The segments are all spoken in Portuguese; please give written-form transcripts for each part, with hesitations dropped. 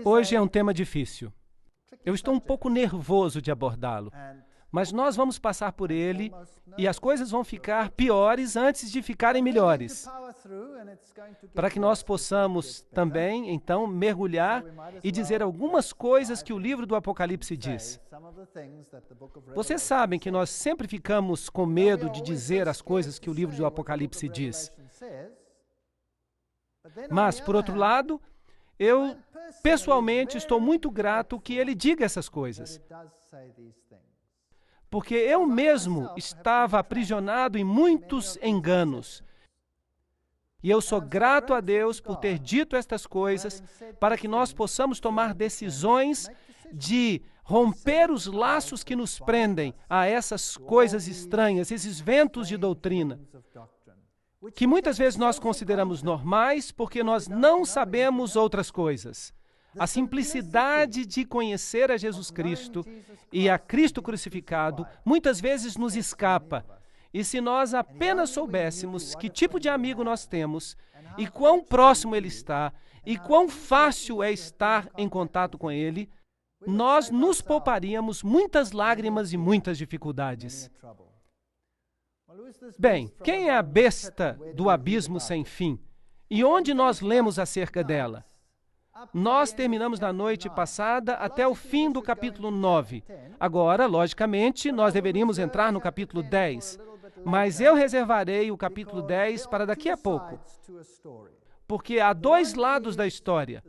Hoje é um tema difícil. Eu estou um pouco nervoso de abordá-lo, mas nós vamos passar por ele e as coisas vão ficar piores antes de ficarem melhores. Para que nós possamos também, então, mergulhar e dizer algumas coisas que o livro do Apocalipse diz. Vocês sabem que nós sempre ficamos com medo de dizer as coisas que o livro do Apocalipse diz. Mas, por outro lado, eu pessoalmente estou muito grato que ele diga essas coisas. Porque eu mesmo estava aprisionado em muitos enganos. E eu sou grato a Deus por ter dito estas coisas para que nós possamos tomar decisões de romper os laços que nos prendem a essas coisas estranhas, esses ventos de doutrina, que muitas vezes nós consideramos normais porque nós não sabemos outras coisas. A simplicidade de conhecer a Jesus Cristo e a Cristo crucificado muitas vezes nos escapa. E se nós apenas soubéssemos que tipo de amigo nós temos, e quão próximo ele está, e quão fácil é estar em contato com ele, nós nos pouparíamos muitas lágrimas e muitas dificuldades. Bem, quem é a besta do abismo sem fim? E onde nós lemos acerca dela? Nós terminamos na noite passada até o fim do capítulo 9. Agora, logicamente, nós deveríamos entrar no capítulo 10. Mas eu reservarei o capítulo 10 para daqui a pouco. Porque há dois lados da história.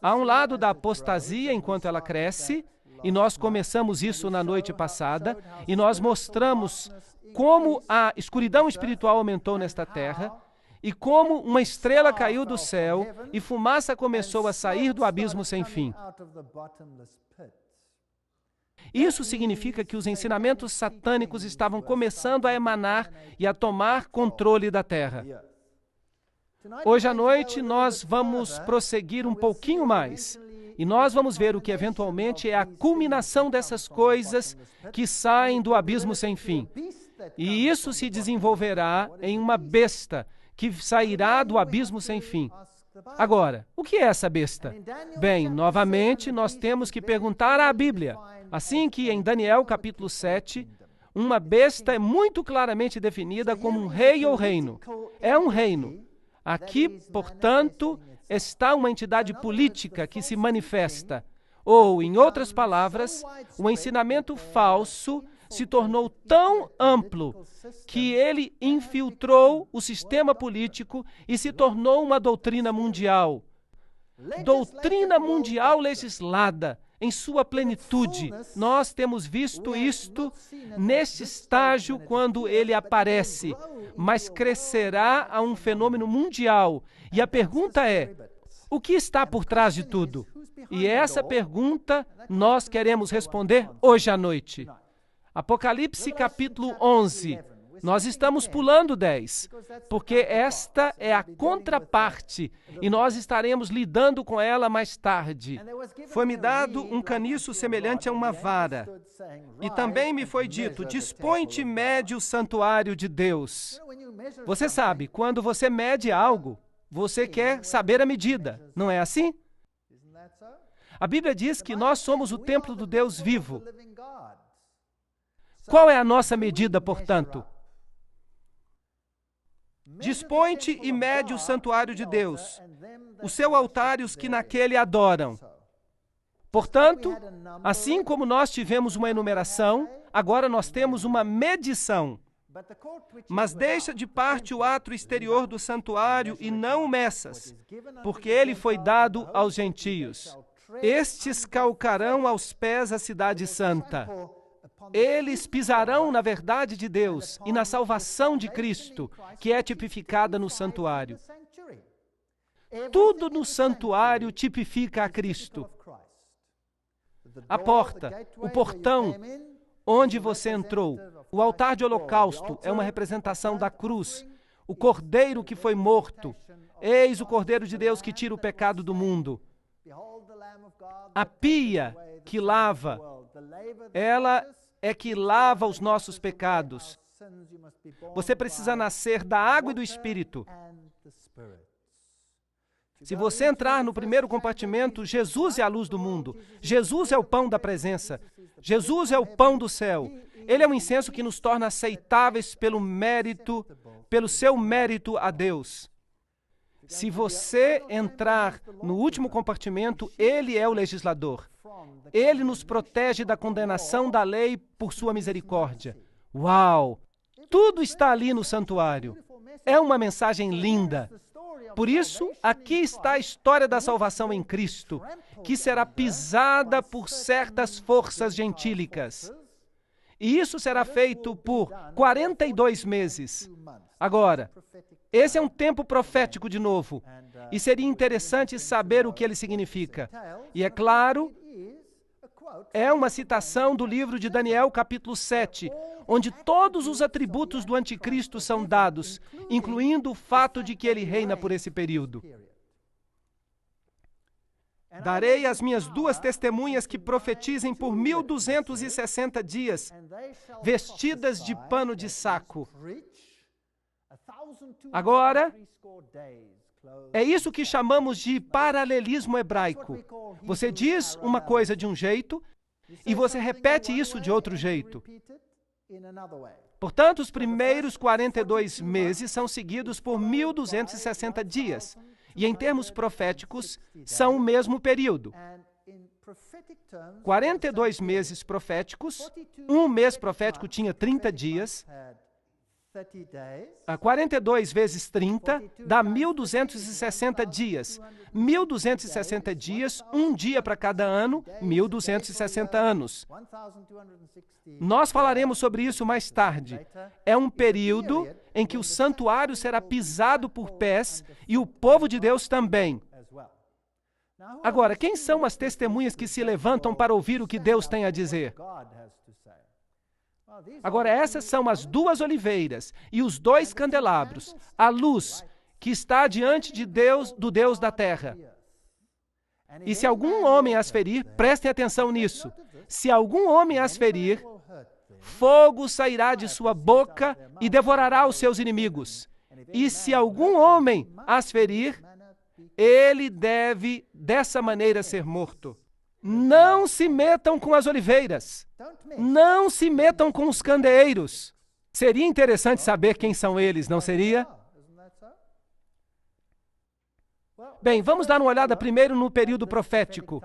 Há um lado da apostasia enquanto ela cresce, e nós começamos isso na noite passada, e nós mostramos como a escuridão espiritual aumentou nesta terra, e como uma estrela caiu do céu e fumaça começou a sair do abismo sem fim. Isso significa que os ensinamentos satânicos estavam começando a emanar e a tomar controle da terra. Hoje à noite nós vamos prosseguir um pouquinho mais e nós vamos ver o que eventualmente é a culminação dessas coisas que saem do abismo sem fim. E isso se desenvolverá em uma besta que sairá do abismo sem fim. Agora, o que é essa besta? Bem, novamente, nós temos que perguntar à Bíblia. Assim que em Daniel, capítulo 7, uma besta é muito claramente definida como um rei ou reino. É um reino. Aqui, portanto, está uma entidade política que se manifesta. Ou, em outras palavras, o ensinamento falso se tornou tão amplo que ele infiltrou o sistema político e se tornou uma doutrina mundial. Doutrina mundial legislada em sua plenitude. Nós temos visto isto neste estágio quando ele aparece, mas crescerá a um fenômeno mundial. E a pergunta é, o que está por trás de tudo? E essa pergunta nós queremos responder hoje à noite. Apocalipse capítulo 11. Nós estamos pulando 10, porque esta é a contraparte e nós estaremos lidando com ela mais tarde. Foi-me dado um caniço semelhante a uma vara, e também me foi dito, dispõe-te e mede o santuário de Deus. Você sabe, quando você mede algo, você quer saber a medida, não é assim? A Bíblia diz que nós somos o templo do Deus vivo. Qual é a nossa medida, portanto? Dispõe-te e mede o santuário de Deus, o seu altar e os que naquele adoram. Portanto, assim como nós tivemos uma enumeração, agora nós temos uma medição. Mas deixa de parte o átrio exterior do santuário e não o meças, porque ele foi dado aos gentios. Estes calcarão aos pés a cidade santa. Eles pisarão na verdade de Deus e na salvação de Cristo, que é tipificada no santuário. Tudo no santuário tipifica a Cristo. A porta, o portão onde você entrou, o altar de holocausto é uma representação da cruz, o cordeiro que foi morto. Eis o Cordeiro de Deus que tira o pecado do mundo. A pia que lava, ela é que lava os nossos pecados. Você precisa nascer da água e do Espírito. Se você entrar no primeiro compartimento, Jesus é a luz do mundo. Jesus é o pão da presença. Jesus é o pão do céu. Ele é um incenso que nos torna aceitáveis pelo seu mérito a Deus. Se você entrar no último compartimento, ele é o legislador. Ele nos protege da condenação da lei por sua misericórdia. Uau! Tudo está ali no santuário. É uma mensagem linda. Por isso, aqui está a história da salvação em Cristo, que será pisada por certas forças gentílicas. E isso será feito por 42 meses. Agora, esse é um tempo profético de novo, e seria interessante saber o que ele significa. E é claro, é uma citação do livro de Daniel, capítulo 7, onde todos os atributos do anticristo são dados, incluindo o fato de que ele reina por esse período. Darei as minhas 2 testemunhas que profetizem por 1260 dias, vestidas de pano de saco. Agora, é isso que chamamos de paralelismo hebraico. Você diz uma coisa de um jeito e você repete isso de outro jeito. Portanto, os primeiros 42 meses são seguidos por 1260 dias. E em termos proféticos, são o mesmo período. 42 meses proféticos, um mês profético tinha 30 dias. 42 vezes 30 dá 1260 dias. 1260 dias, um dia para cada ano, 1260 anos. Nós falaremos sobre isso mais tarde. É um período em que o santuário será pisado por pés e o povo de Deus também. Agora, quem são as testemunhas que se levantam para ouvir o que Deus tem a dizer? Agora, essas são as 2 oliveiras e os 2 candelabros, a luz que está diante de Deus, do Deus da terra. E se algum homem as ferir, prestem atenção nisso, se algum homem as ferir, fogo sairá de sua boca e devorará os seus inimigos. E se algum homem as ferir, ele deve dessa maneira ser morto. Não se metam com as oliveiras. Não se metam com os candeeiros. Seria interessante saber quem são eles, não seria? Bem, vamos dar uma olhada primeiro no período profético,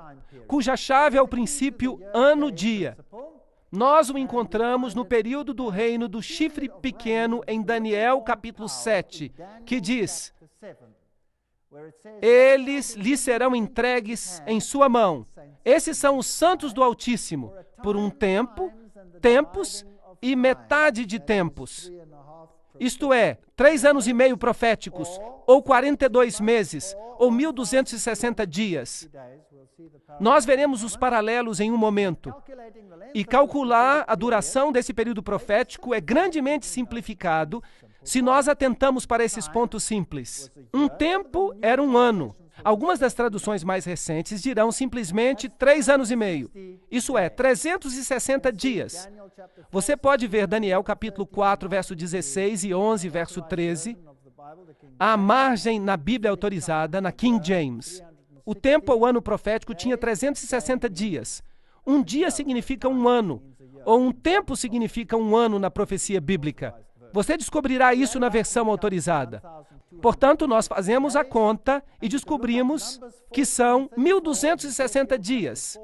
cuja chave é o princípio ano-dia. Nós o encontramos no período do reino do chifre pequeno em Daniel, capítulo 7, que diz: eles lhe serão entregues em sua mão. Esses são os santos do Altíssimo, por um tempo, tempos e metade de tempos. Isto é, 3 anos e meio proféticos, ou 42 meses, ou 1260 dias. Nós veremos os paralelos em um momento. E calcular a duração desse período profético é grandemente simplificado se nós atentamos para esses pontos simples. Um tempo era um ano. Algumas das traduções mais recentes dirão simplesmente 3 anos e meio. Isso é, 360 dias. Você pode ver Daniel capítulo 4, verso 16 e 11, verso 13. À margem na Bíblia autorizada, na King James. O tempo ou ano profético tinha 360 dias. Um dia significa um ano, ou um tempo significa um ano na profecia bíblica. Você descobrirá isso na versão autorizada. Portanto, nós fazemos a conta e descobrimos que são 1260 dias.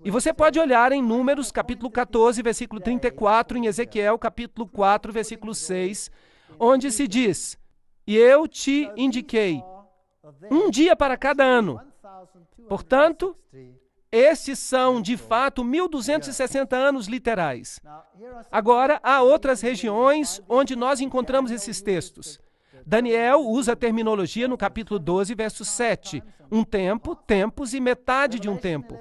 E você pode olhar em Números, capítulo 14, versículo 34, em Ezequiel, capítulo 4, versículo 6, onde se diz: e eu te indiquei um dia para cada ano. Portanto, estes são, de fato, 1260 anos literais. Agora, há outras regiões onde nós encontramos esses textos. Daniel usa a terminologia no capítulo 12, verso 7. Um tempo, tempos e metade de um tempo.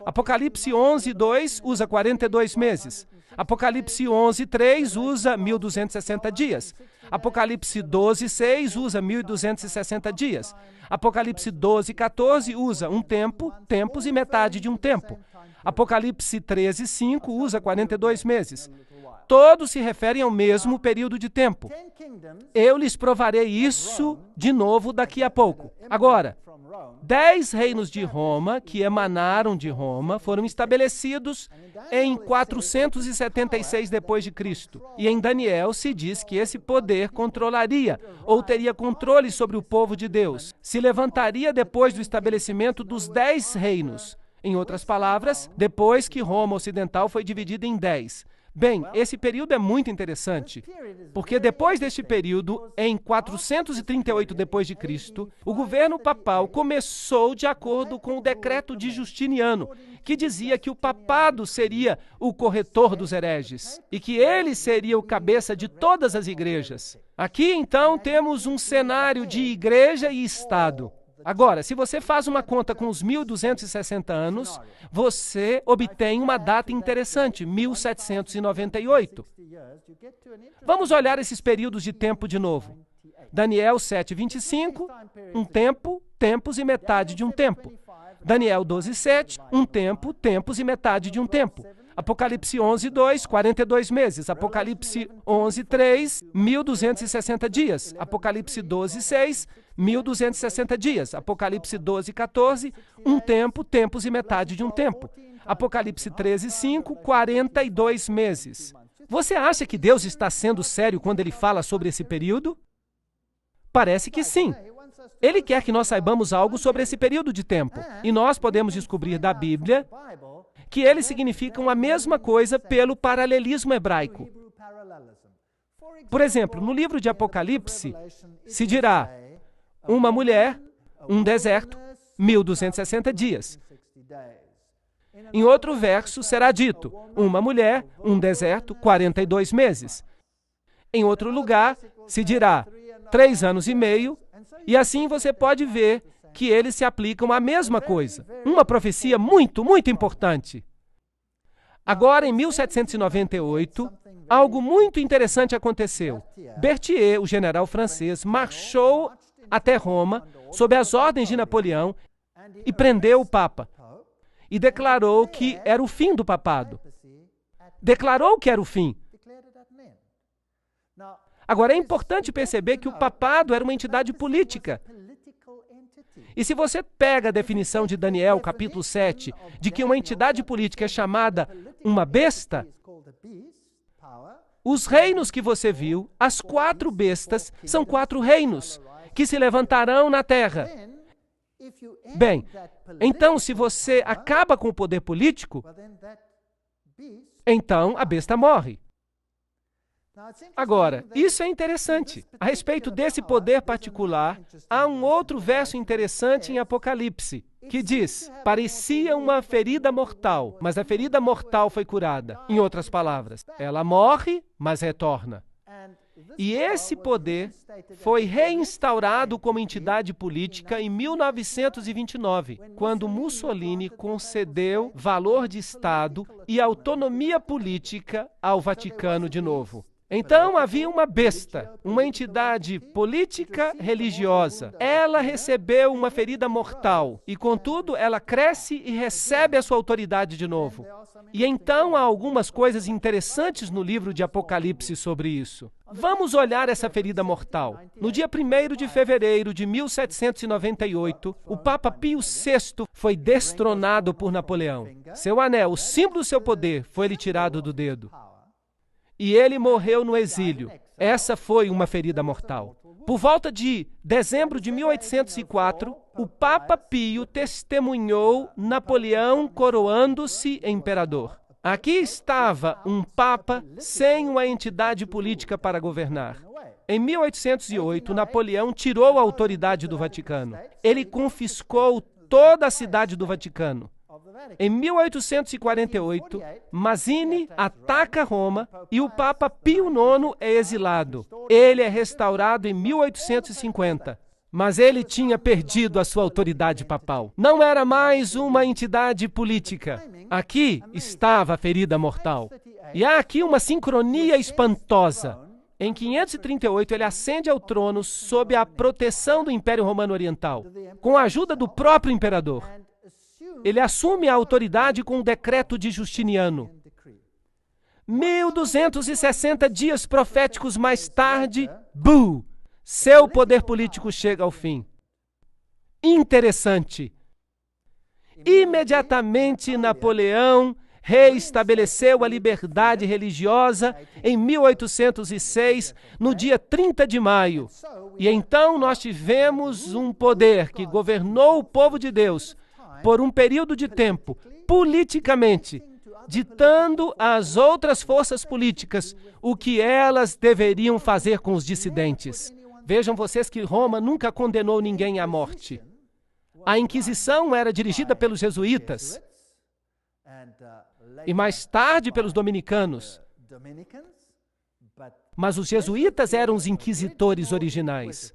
Apocalipse 11, 2 usa 42 meses. Apocalipse 11, 3 usa 1260 dias. Apocalipse 12, 6 usa 1260 dias. Apocalipse 12, 14 usa um tempo, tempos e metade de um tempo. Apocalipse 13:5 usa 42 meses. Todos se referem ao mesmo período de tempo. Eu lhes provarei isso de novo daqui a pouco. Agora, 10 reinos de Roma, que emanaram de Roma, foram estabelecidos em 476 d.C. E em Daniel se diz que esse poder controlaria, ou teria controle sobre o povo de Deus. Se levantaria depois do estabelecimento dos 10 reinos. Em outras palavras, depois que Roma Ocidental foi dividida em 10. Bem, esse período é muito interessante, porque depois deste período, em 438 d.C., o governo papal começou de acordo com o decreto de Justiniano, que dizia que o papado seria o corretor dos hereges e que ele seria o cabeça de todas as igrejas. Aqui, então, temos um cenário de igreja e Estado. Agora, se você faz uma conta com os 1260 anos, você obtém uma data interessante, 1798. Vamos olhar esses períodos de tempo de novo. Daniel 7:25, um tempo, tempos e metade de um tempo. Daniel 12:7, um tempo, tempos e metade de um tempo. Apocalipse 11:2, 42 meses. Apocalipse 11:3, 1260 dias. Apocalipse 12:6, 1260 dias. Apocalipse 12:14, um tempo, tempos e metade de um tempo. Apocalipse 13:5, 42 meses. Você acha que Deus está sendo sério quando ele fala sobre esse período? Parece que sim. Ele quer que nós saibamos algo sobre esse período de tempo. E nós podemos descobrir da Bíblia que eles significam a mesma coisa pelo paralelismo hebraico. Por exemplo, no livro de Apocalipse, se dirá uma mulher, um deserto, 1260 dias. Em outro verso será dito, uma mulher, um deserto, 42 meses. Em outro lugar se dirá 3 anos e meio, e assim você pode ver que eles se aplicam à mesma coisa. Uma profecia muito, muito importante. Agora, em 1798, algo muito interessante aconteceu. Berthier, o general francês, marchou até Roma, sob as ordens de Napoleão, e prendeu o Papa. E declarou que era o fim do papado. Declarou que era o fim. Agora, é importante perceber que o papado era uma entidade política. E se você pega a definição de Daniel, capítulo 7, de que uma entidade política é chamada uma besta, os reinos que você viu, as 4 bestas, são 4 reinos que se levantarão na terra. Bem, então, se você acaba com o poder político, então a besta morre. Agora, isso é interessante. A respeito desse poder particular, há um outro verso interessante em Apocalipse, que diz, parecia uma ferida mortal, mas a ferida mortal foi curada. Em outras palavras, ela morre, mas retorna. E esse poder foi reinstaurado como entidade política em 1929, quando Mussolini concedeu valor de Estado e autonomia política ao Vaticano de novo. Então havia uma besta, uma entidade política religiosa. Ela recebeu uma ferida mortal e, contudo, ela cresce e recebe a sua autoridade de novo. E então há algumas coisas interessantes no livro de Apocalipse sobre isso. Vamos olhar essa ferida mortal. No dia 1º de fevereiro de 1798, o Papa Pio VI foi destronado por Napoleão. Seu anel, o símbolo do seu poder, foi-lhe tirado do dedo. E ele morreu no exílio. Essa foi uma ferida mortal. Por volta de dezembro de 1804, o Papa Pio testemunhou Napoleão coroando-se imperador. Aqui estava um Papa sem uma entidade política para governar. Em 1808, Napoleão tirou a autoridade do Vaticano. Ele confiscou toda a cidade do Vaticano. Em 1848, Mazzini ataca Roma e o Papa Pio IX é exilado. Ele é restaurado em 1850, mas ele tinha perdido a sua autoridade papal. Não era mais uma entidade política. Aqui estava a ferida mortal. E há aqui uma sincronia espantosa. Em 538, ele ascende ao trono sob a proteção do Império Romano Oriental, com a ajuda do próprio imperador. ele assume a autoridade com o decreto de Justiniano. 1260 dias proféticos mais tarde, seu poder político chega ao fim. Interessante. Imediatamente, Napoleão reestabeleceu a liberdade religiosa em 1806, no dia 30 de maio. E então nós tivemos um poder que governou o povo de Deus por um período de tempo, politicamente, ditando às outras forças políticas o que elas deveriam fazer com os dissidentes. Vejam vocês que Roma nunca condenou ninguém à morte. A Inquisição era dirigida pelos jesuítas e mais tarde pelos dominicanos. Mas os jesuítas eram os inquisitores originais.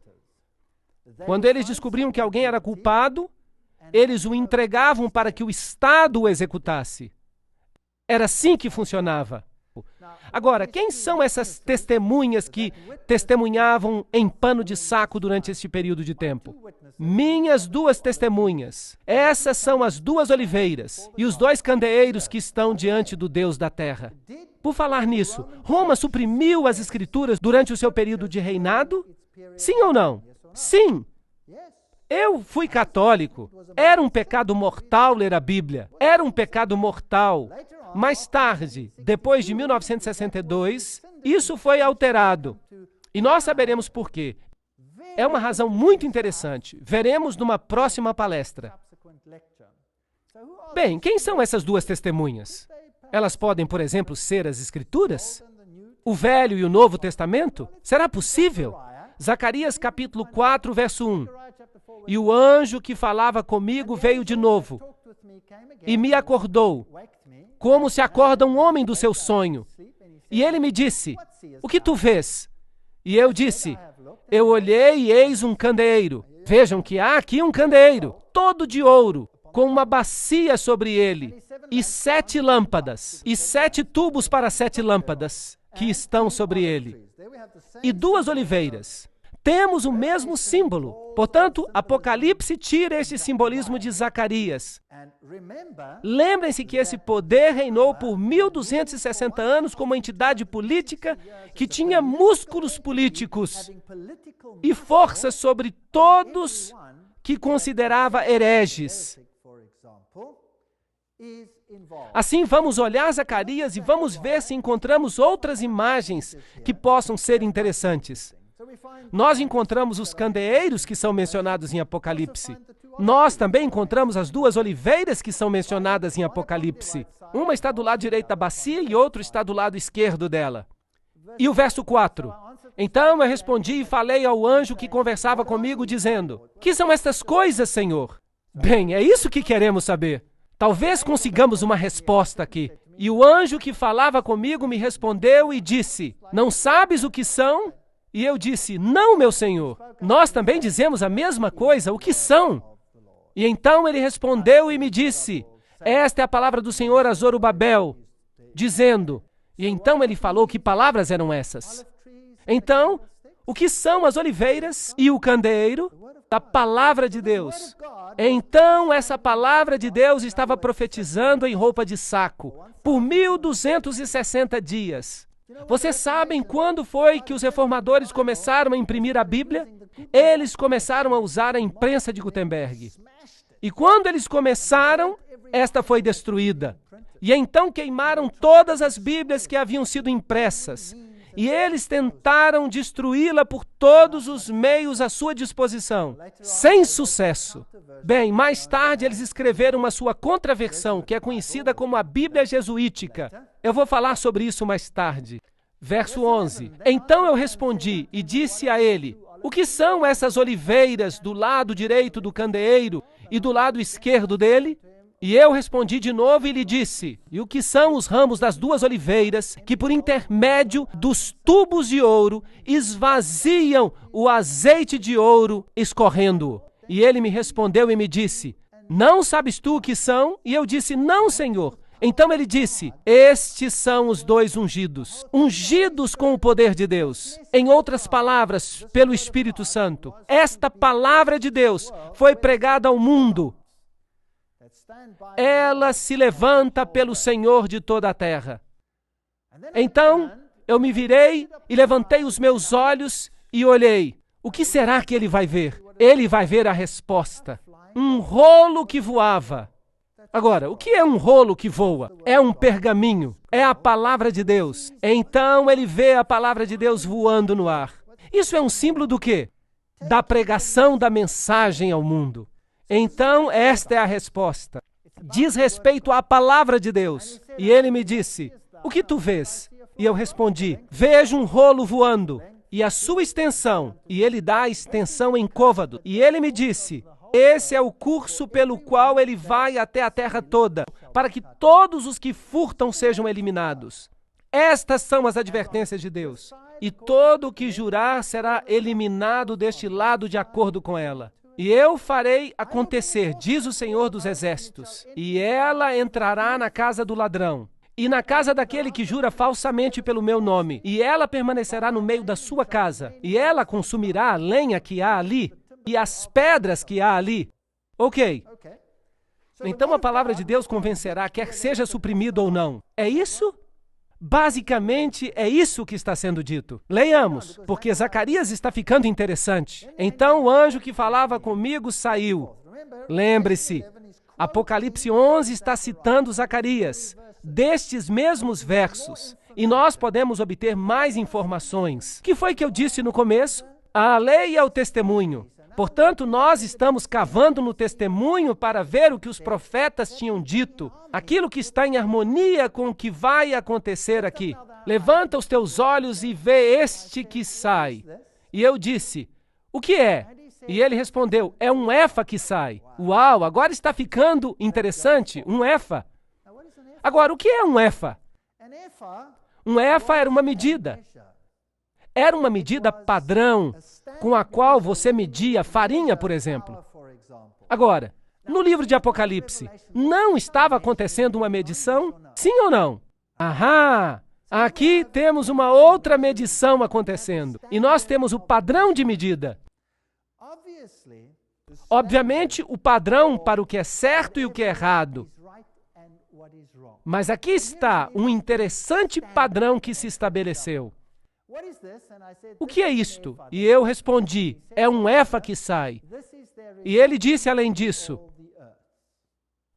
Quando eles descobriam que alguém era culpado, eles o entregavam para que o Estado o executasse. Era assim que funcionava. Agora, quem são essas testemunhas que testemunhavam em pano de saco durante este período de tempo? Minhas duas testemunhas. Essas são as duas oliveiras e os dois candeeiros que estão diante do Deus da terra. Por falar nisso, Roma suprimiu as escrituras durante o seu período de reinado? Sim ou não? Sim. Eu fui católico. Era um pecado mortal ler a Bíblia. Era um pecado mortal. Mais tarde, depois de 1962, isso foi alterado. E nós saberemos por quê. É uma razão muito interessante. Veremos numa próxima palestra. Bem, quem são essas duas testemunhas? Elas podem, por exemplo, ser as Escrituras? O Velho e o Novo Testamento? Será possível? Zacarias capítulo 4, verso 1. E o anjo que falava comigo veio de novo e me acordou, como se acorda um homem do seu sonho. E ele me disse, o que tu vês? E eu disse, eu olhei e eis um candeeiro. Vejam que há aqui um candeeiro, todo de ouro, com uma bacia sobre ele, e 7 lâmpadas, e 7 tubos para 7 lâmpadas, que estão sobre ele, e 2 oliveiras. Temos o mesmo símbolo. Portanto, Apocalipse tira esse simbolismo de Zacarias. Lembrem-se que esse poder reinou por 1260 anos como uma entidade política que tinha músculos políticos e força sobre todos que considerava hereges. Assim, vamos olhar Zacarias e vamos ver se encontramos outras imagens que possam ser interessantes. Nós encontramos os candeeiros que são mencionados em Apocalipse. Nós também encontramos as 2 oliveiras que são mencionadas em Apocalipse. Uma está do lado direito da bacia e outra está do lado esquerdo dela. E o verso 4. Então eu respondi e falei ao anjo que conversava comigo, dizendo, que são estas coisas, Senhor? Bem, é isso que queremos saber. Talvez consigamos uma resposta aqui. E o anjo que falava comigo me respondeu e disse, não sabes o que são? E eu disse, não, meu Senhor. Nós também dizemos a mesma coisa, o que são? E então ele respondeu e me disse, esta é a palavra do Senhor a Zorobabel, dizendo, e então ele falou que palavras eram essas. Então, o que são as oliveiras e o candeeiro? A palavra de Deus. Então, essa palavra de Deus estava profetizando em roupa de saco, por 1260 dias. Vocês sabem quando foi que os reformadores começaram a imprimir a Bíblia? Eles começaram a usar a imprensa de Gutenberg. E quando eles começaram, esta foi destruída. E então queimaram todas as Bíblias que haviam sido impressas. E eles tentaram destruí-la por todos os meios à sua disposição, sem sucesso. Bem, mais tarde eles escreveram uma sua contraversão, que é conhecida como a Bíblia Jesuítica. Eu vou falar sobre isso mais tarde. Verso 11. Então eu respondi e disse a ele, o que são essas oliveiras do lado direito do candeeiro e do lado esquerdo dele? E eu respondi de novo e lhe disse, e o que são os ramos das 2 oliveiras que por intermédio dos tubos de ouro esvaziam o azeite de ouro escorrendo? E ele me respondeu e me disse, não sabes tu o que são? E eu disse, não, Senhor. Então ele disse, estes são os 2 ungidos, ungidos com o poder de Deus. Em outras palavras, pelo Espírito Santo. Esta palavra de Deus foi pregada ao mundo. ela se levanta pelo Senhor de toda a terra. Então, eu me virei e levantei os meus olhos e olhei. O que será que ele vai ver? Ele vai ver a resposta. Um rolo que voava. Agora, o que é um rolo que voa? É um pergaminho. É a palavra de Deus. Então, ele vê a palavra de Deus voando no ar. Isso é um símbolo do quê? Da pregação da mensagem ao mundo. Então, esta é a resposta. Diz respeito à palavra de Deus. E ele me disse, o que tu vês? E eu respondi, vejo um rolo voando. E a sua extensão. E ele dá a extensão em côvado. E ele me disse, esse é o curso pelo qual ele vai até a terra toda, para que todos os que furtam sejam eliminados. Estas são as advertências de Deus. E todo o que jurar será eliminado deste lado de acordo com ela. E eu farei acontecer, diz o Senhor dos Exércitos, e ela entrará na casa do ladrão, e na casa daquele que jura falsamente pelo meu nome, e ela permanecerá no meio da sua casa, e ela consumirá a lenha que há ali, e as pedras que há ali. Ok. Então a palavra de Deus convencerá, quer seja suprimido ou não. É isso? Basicamente, é isso que está sendo dito. Leiamos, porque Zacarias está ficando interessante. Então o anjo que falava comigo saiu. Lembre-se, Apocalipse 11 está citando Zacarias, destes mesmos versos. E nós podemos obter mais informações. O que foi que eu disse no começo? A lei é o testemunho. Portanto, nós estamos cavando no testemunho para ver o que os profetas tinham dito, aquilo que está em harmonia com o que vai acontecer aqui. Levanta os teus olhos e vê este que sai. E eu disse, o que é? E ele respondeu, é um efa que sai. Uau, agora está ficando interessante, um efa. Agora, o que é um efa? Um efa era uma medida. Era uma medida padrão com a qual você media farinha, por exemplo. Agora, no livro de Apocalipse, não estava acontecendo uma medição? Sim ou não? Ahá! Aqui temos uma outra medição acontecendo. E nós temos o padrão de medida. Obviamente, o padrão para o que é certo e o que é errado. Mas aqui está um interessante padrão que se estabeleceu. O que é isto? E eu respondi, é um efa que sai. E ele disse além disso,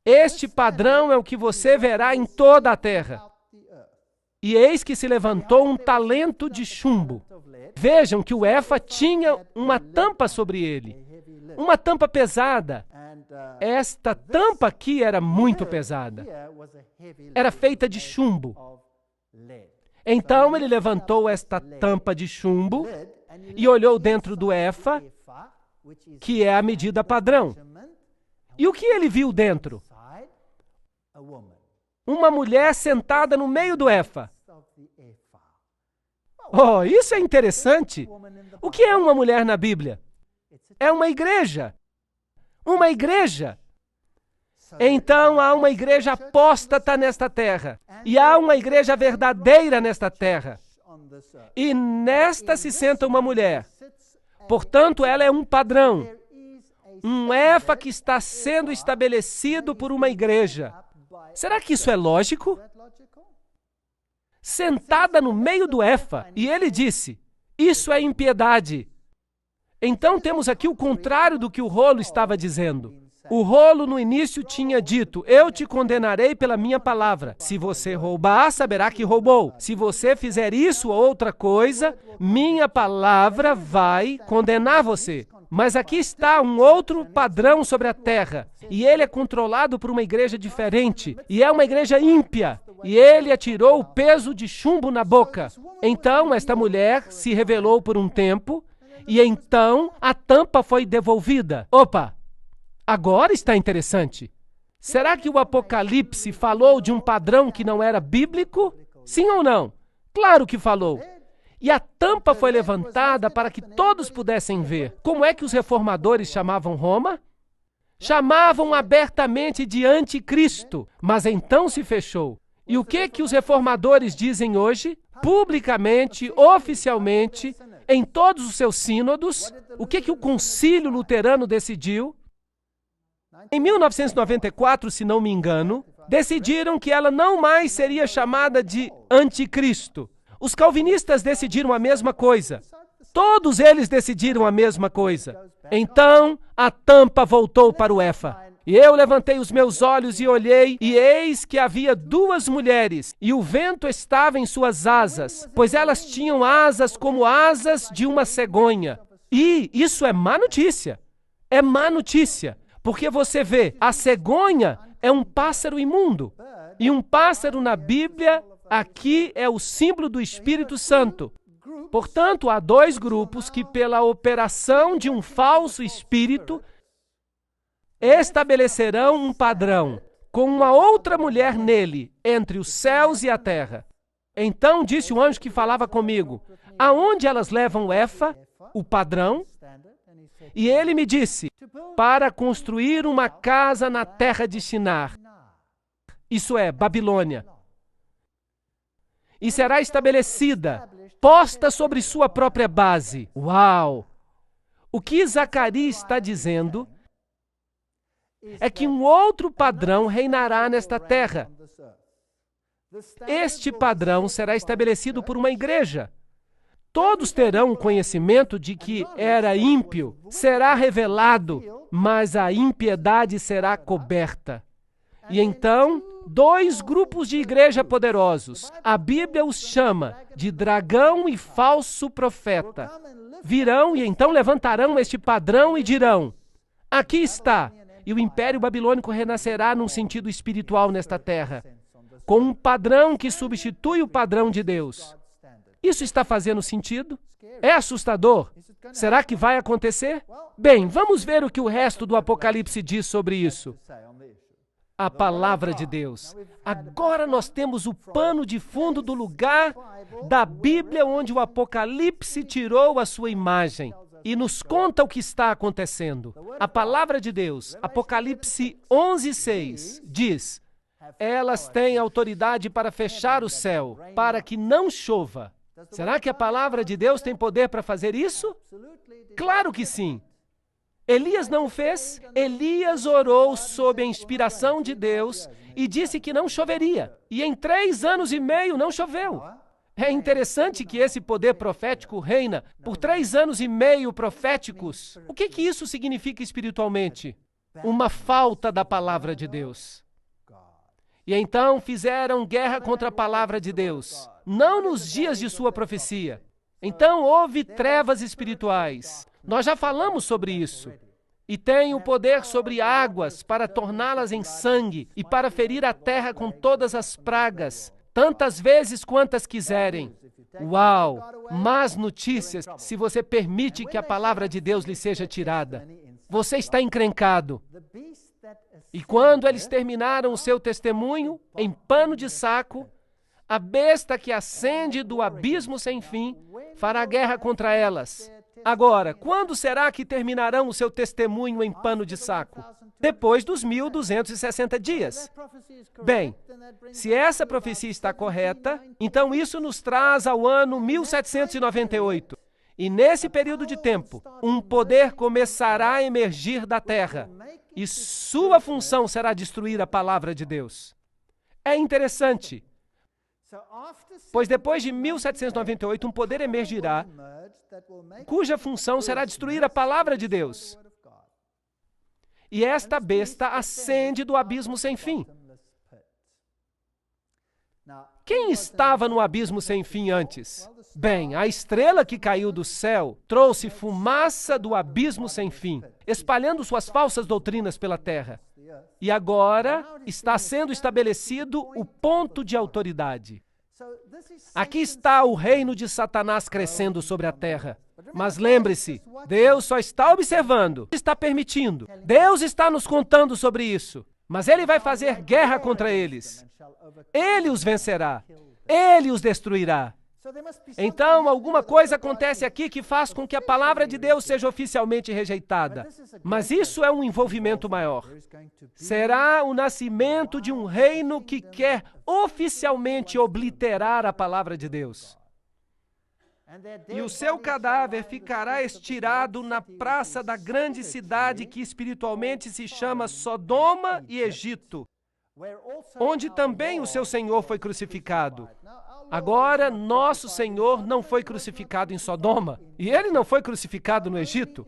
este padrão é o que você verá em toda a terra. E eis que se levantou um talento de chumbo. Vejam que o efa tinha uma tampa sobre ele. Uma tampa pesada. Esta tampa aqui era muito pesada. Era feita de chumbo. Então ele levantou esta tampa de chumbo e olhou dentro do efa, que é a medida padrão. E o que ele viu dentro? Uma mulher sentada no meio do efa. Oh, isso é interessante. O que é uma mulher na Bíblia? É uma igreja. Uma igreja. Então há uma igreja apóstata nesta terra. E há uma igreja verdadeira nesta terra. E nesta se senta uma mulher. Portanto, ela é um padrão. Um efa que está sendo estabelecido por uma igreja. Será que isso é lógico? Sentada no meio do efa. E ele disse, isso é impiedade. Então temos aqui o contrário do que o rolo estava dizendo. O rolo no início tinha dito, eu te condenarei pela minha palavra. Se você roubar, saberá que roubou. Se você fizer isso ou outra coisa, minha palavra vai condenar você. Mas aqui está um outro padrão sobre a terra. E ele é controlado por uma igreja diferente. E é uma igreja ímpia. E ele atirou o peso de chumbo na boca. Então esta mulher se revelou por um tempo. E então a tampa foi devolvida. Opa! Agora está interessante. Será que o Apocalipse falou de um padrão que não era bíblico? Sim ou não? Claro que falou. E a tampa foi levantada para que todos pudessem ver. Como é que os reformadores chamavam Roma? Chamavam abertamente de anticristo, mas então se fechou. E o que os reformadores dizem hoje? Publicamente, oficialmente, em todos os seus sínodos, o que o concílio luterano decidiu? Em 1994, se não me engano, decidiram que ela não mais seria chamada de anticristo. Os calvinistas decidiram a mesma coisa. Todos eles decidiram a mesma coisa. Então, a tampa voltou para o Efa. E eu levantei os meus olhos e olhei, e eis que havia duas mulheres, e o vento estava em suas asas, pois elas tinham asas como asas de uma cegonha. E isso é má notícia. É má notícia, porque você vê, a cegonha é um pássaro imundo. E um pássaro na Bíblia, aqui é o símbolo do Espírito Santo. Portanto, há dois grupos que, pela operação de um falso espírito, estabelecerão um padrão com uma outra mulher nele, entre os céus e a terra. Então disse o anjo que falava comigo, aonde elas levam o Efa, o padrão? E ele me disse, para construir uma casa na terra de Shinar, isso é, Babilônia, e será estabelecida, posta sobre sua própria base. Uau! O que Zacarias está dizendo é que um outro padrão reinará nesta terra. Este padrão será estabelecido por uma igreja. Todos terão o conhecimento de que era ímpio, será revelado, mas a impiedade será coberta. E então, dois grupos de igreja poderosos, a Bíblia os chama de dragão e falso profeta, virão e então levantarão este padrão e dirão, aqui está, e o Império Babilônico renascerá num sentido espiritual nesta terra, com um padrão que substitui o padrão de Deus. Isso está fazendo sentido? É assustador? Será que vai acontecer? Bem, vamos ver o que o resto do Apocalipse diz sobre isso. A palavra de Deus. Agora nós temos o pano de fundo do lugar da Bíblia onde o Apocalipse tirou a sua imagem e nos conta o que está acontecendo. A palavra de Deus, Apocalipse 11:6, diz, elas têm autoridade para fechar o céu, para que não chova. Será que a palavra de Deus tem poder para fazer isso? Claro que sim. Elias não fez? Elias orou sob a inspiração de Deus e disse que não choveria. E em 3 anos e meio não choveu. É interessante que esse poder profético reina por 3 anos e meio proféticos. O que isso significa espiritualmente? Uma falta da palavra de Deus. E então fizeram guerra contra a palavra de Deus, não nos dias de sua profecia. Então houve trevas espirituais. Nós já falamos sobre isso. E tem o poder sobre águas para torná-las em sangue e para ferir a terra com todas as pragas, tantas vezes quantas quiserem. Uau! Más notícias se você permite que a palavra de Deus lhe seja tirada. Você está encrencado. E quando eles terminaram o seu testemunho, em pano de saco, a besta que ascende do abismo sem fim fará guerra contra elas. Agora, quando será que terminarão o seu testemunho em pano de saco? Depois dos 1260 dias. Bem, se essa profecia está correta, então isso nos traz ao ano 1798. E nesse período de tempo, um poder começará a emergir da terra. E sua função será destruir a palavra de Deus. É interessante, pois depois de 1798, um poder emergirá, cuja função será destruir a palavra de Deus. E esta besta ascende do abismo sem fim. Quem estava no abismo sem fim antes? Bem, a estrela que caiu do céu trouxe fumaça do abismo sem fim, espalhando suas falsas doutrinas pela terra. E agora está sendo estabelecido o ponto de autoridade. Aqui está o reino de Satanás crescendo sobre a terra. Mas lembre-se, Deus só está observando, está permitindo. Deus está nos contando sobre isso. Mas Ele vai fazer guerra contra eles. Ele os vencerá. Ele os destruirá. Então, alguma coisa acontece aqui que faz com que a palavra de Deus seja oficialmente rejeitada. Mas isso é um envolvimento maior. Será o nascimento de um reino que quer oficialmente obliterar a palavra de Deus. E o seu cadáver ficará estirado na praça da grande cidade que espiritualmente se chama Sodoma e Egito, onde também o seu Senhor foi crucificado. Agora, nosso Senhor não foi crucificado em Sodoma, e ele não foi crucificado no Egito.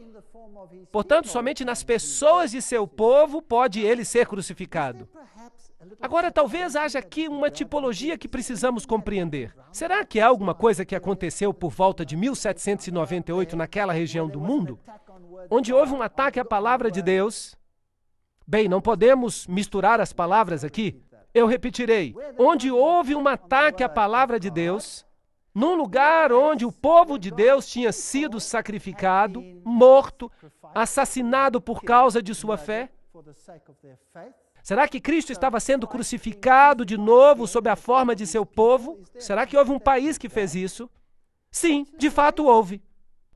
Portanto, somente nas pessoas de seu povo pode ele ser crucificado. Agora, talvez haja aqui uma tipologia que precisamos compreender. Será que há alguma coisa que aconteceu por volta de 1798 naquela região do mundo, onde houve um ataque à palavra de Deus? Bem, não podemos misturar as palavras aqui. Eu repetirei. Onde houve um ataque à palavra de Deus, num lugar onde o povo de Deus tinha sido sacrificado, morto, assassinado por causa de sua fé? Será que Cristo estava sendo crucificado de novo sob a forma de seu povo? Será que houve um país que fez isso? Sim, de fato houve.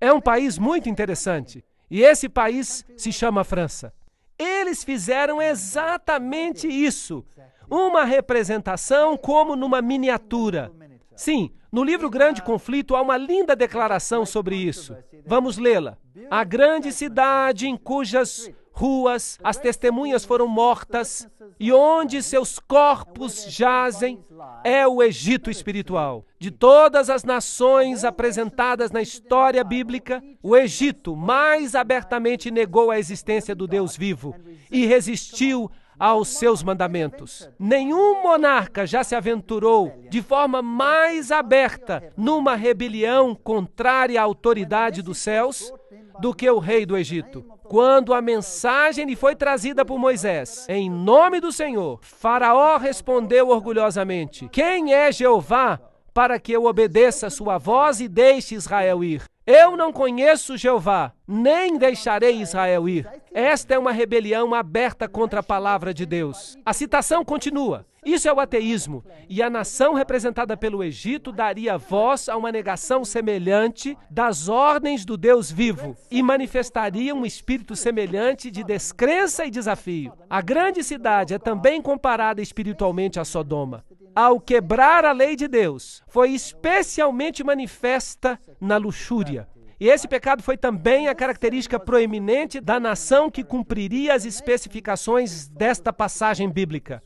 É um país muito interessante. E esse país se chama França. Eles fizeram exatamente isso. Uma representação como numa miniatura. Sim, no livro Grande Conflito há uma linda declaração sobre isso. Vamos lê-la. A grande cidade em cujas ruas as testemunhas foram mortas e onde seus corpos jazem é o Egito espiritual. De todas as nações apresentadas na história bíblica, o Egito mais abertamente negou a existência do Deus vivo e resistiu aos seus mandamentos. Nenhum monarca já se aventurou de forma mais aberta numa rebelião contrária à autoridade dos céus do que o rei do Egito. Quando a mensagem lhe foi trazida por Moisés, em nome do Senhor, Faraó respondeu orgulhosamente: quem é Jeová para que eu obedeça a sua voz e deixe Israel ir? Eu não conheço Jeová, nem deixarei Israel ir. Esta é uma rebelião aberta contra a palavra de Deus. A citação continua. Isso é o ateísmo. E a nação representada pelo Egito daria voz a uma negação semelhante das ordens do Deus vivo e manifestaria um espírito semelhante de descrença e desafio. A grande cidade é também comparada espiritualmente a Sodoma. Ao quebrar a lei de Deus, foi especialmente manifesta na luxúria. E esse pecado foi também a característica proeminente da nação que cumpriria as especificações desta passagem bíblica.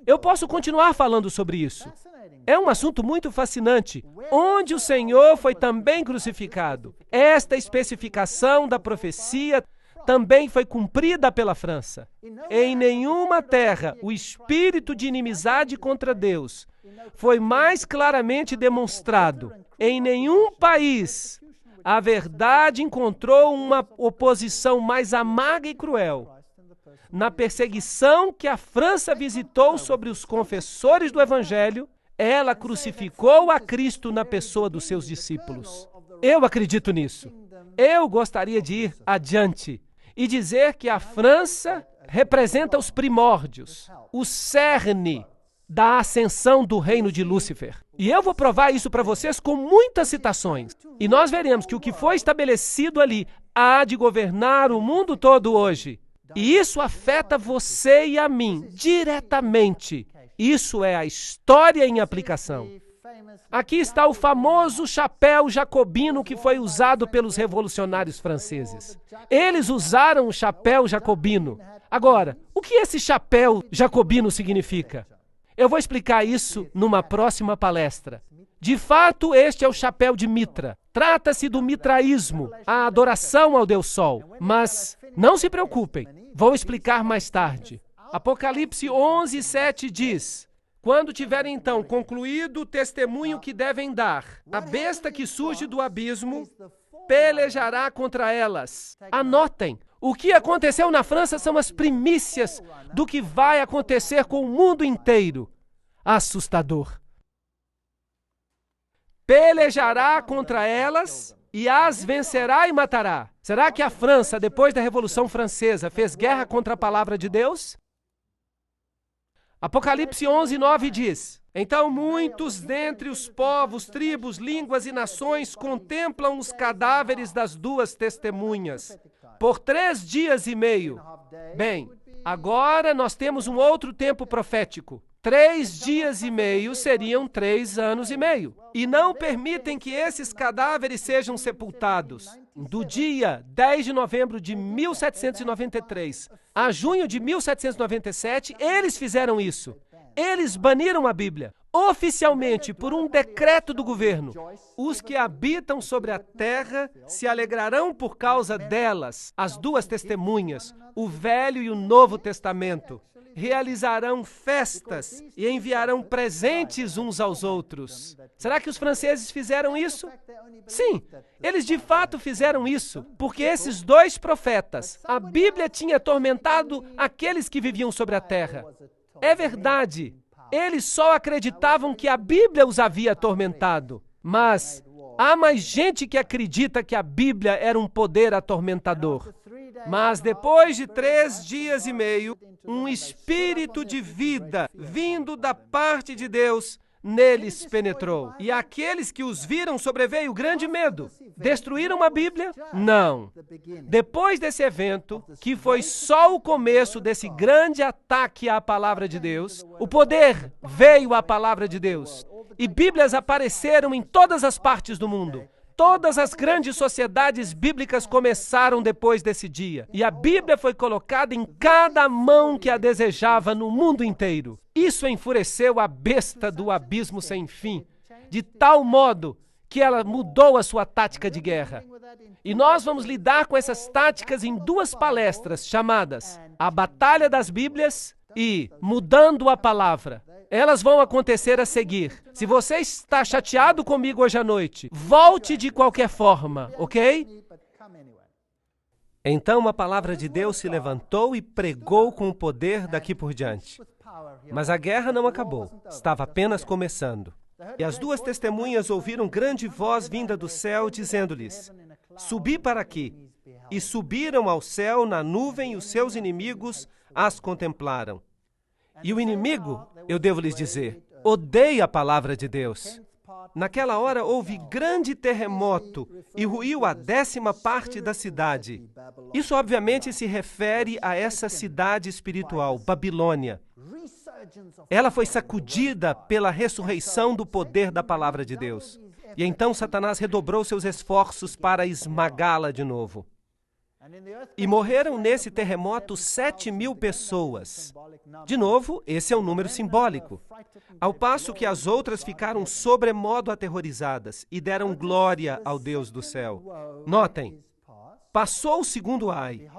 Eu posso continuar falando sobre isso. É um assunto muito fascinante, onde o Senhor foi também crucificado. Esta especificação da profecia também foi cumprida pela França. Em nenhuma terra o espírito de inimizade contra Deus foi mais claramente demonstrado. Em nenhum país a verdade encontrou uma oposição mais amarga e cruel. Na perseguição que a França visitou sobre os confessores do Evangelho, ela crucificou a Cristo na pessoa dos seus discípulos. Eu acredito nisso. Eu gostaria de ir adiante e dizer que a França representa os primórdios, o cerne da ascensão do reino de Lúcifer. E eu vou provar isso para vocês com muitas citações. E nós veremos que o que foi estabelecido ali há de governar o mundo todo hoje. E isso afeta você e a mim diretamente. Isso é a história em aplicação. Aqui está o famoso chapéu jacobino que foi usado pelos revolucionários franceses. Eles usaram o chapéu jacobino. Agora, o que esse chapéu jacobino significa? Eu vou explicar isso numa próxima palestra. De fato, este é o chapéu de Mitra. Trata-se do mitraísmo, a adoração ao Deus Sol. Mas não se preocupem, vou explicar mais tarde. Apocalipse 11:7 diz: quando tiverem então concluído o testemunho que devem dar, a besta que surge do abismo pelejará contra elas. Anotem, o que aconteceu na França são as primícias do que vai acontecer com o mundo inteiro. Assustador. Pelejará contra elas e as vencerá e matará. Será que a França, depois da Revolução Francesa, fez guerra contra a palavra de Deus? Apocalipse 11:9 diz: então muitos dentre os povos, tribos, línguas e nações contemplam os cadáveres das duas testemunhas por 3 dias e meio. Bem, agora nós temos um outro tempo profético. 3 dias e meio seriam 3 anos e meio. E não permitem que esses cadáveres sejam sepultados. Do dia 10 de novembro de 1793 a junho de 1797, eles fizeram isso. Eles baniram a Bíblia. Oficialmente, por um decreto do governo, os que habitam sobre a terra se alegrarão por causa delas. As 2 testemunhas, o Velho e o Novo Testamento, realizarão festas e enviarão presentes uns aos outros. Será que os franceses fizeram isso? Sim, eles de fato fizeram isso, porque esses 2 profetas, a Bíblia tinha atormentado aqueles que viviam sobre a terra. É verdade, eles só acreditavam que a Bíblia os havia atormentado, mas há mais gente que acredita que a Bíblia era um poder atormentador. Mas depois de 3 dias e meio, um espírito de vida vindo da parte de Deus neles penetrou. E aqueles que os viram sobreveio grande medo. Destruíram a Bíblia? Não. Depois desse evento, que foi só o começo desse grande ataque à palavra de Deus, o poder veio à palavra de Deus. E Bíblias apareceram em todas as partes do mundo. Todas as grandes sociedades bíblicas começaram depois desse dia. E a Bíblia foi colocada em cada mão que a desejava no mundo inteiro. Isso enfureceu a besta do abismo sem fim, de tal modo que ela mudou a sua tática de guerra. E nós vamos lidar com essas táticas em 2 palestras chamadas A Batalha das Bíblias e Mudando a Palavra. Elas vão acontecer a seguir. Se você está chateado comigo hoje à noite, volte de qualquer forma, ok? Então a palavra de Deus se levantou e pregou com o poder daqui por diante. Mas a guerra não acabou, estava apenas começando. E as 2 testemunhas ouviram grande voz vinda do céu, dizendo-lhes: Subi para aqui. E subiram ao céu na nuvem, e os seus inimigos as contemplaram. E o inimigo, eu devo lhes dizer, odeia a palavra de Deus. Naquela hora houve grande terremoto e ruiu a 10ª parte da cidade. Isso obviamente se refere a essa cidade espiritual, Babilônia. Ela foi sacudida pela ressurreição do poder da palavra de Deus. E então Satanás redobrou seus esforços para esmagá-la de novo. E morreram nesse terremoto 7.000 pessoas. De novo, esse é um número simbólico. Ao passo que as outras ficaram sobremodo aterrorizadas e deram glória ao Deus do céu. Notem, passou o 2º ai.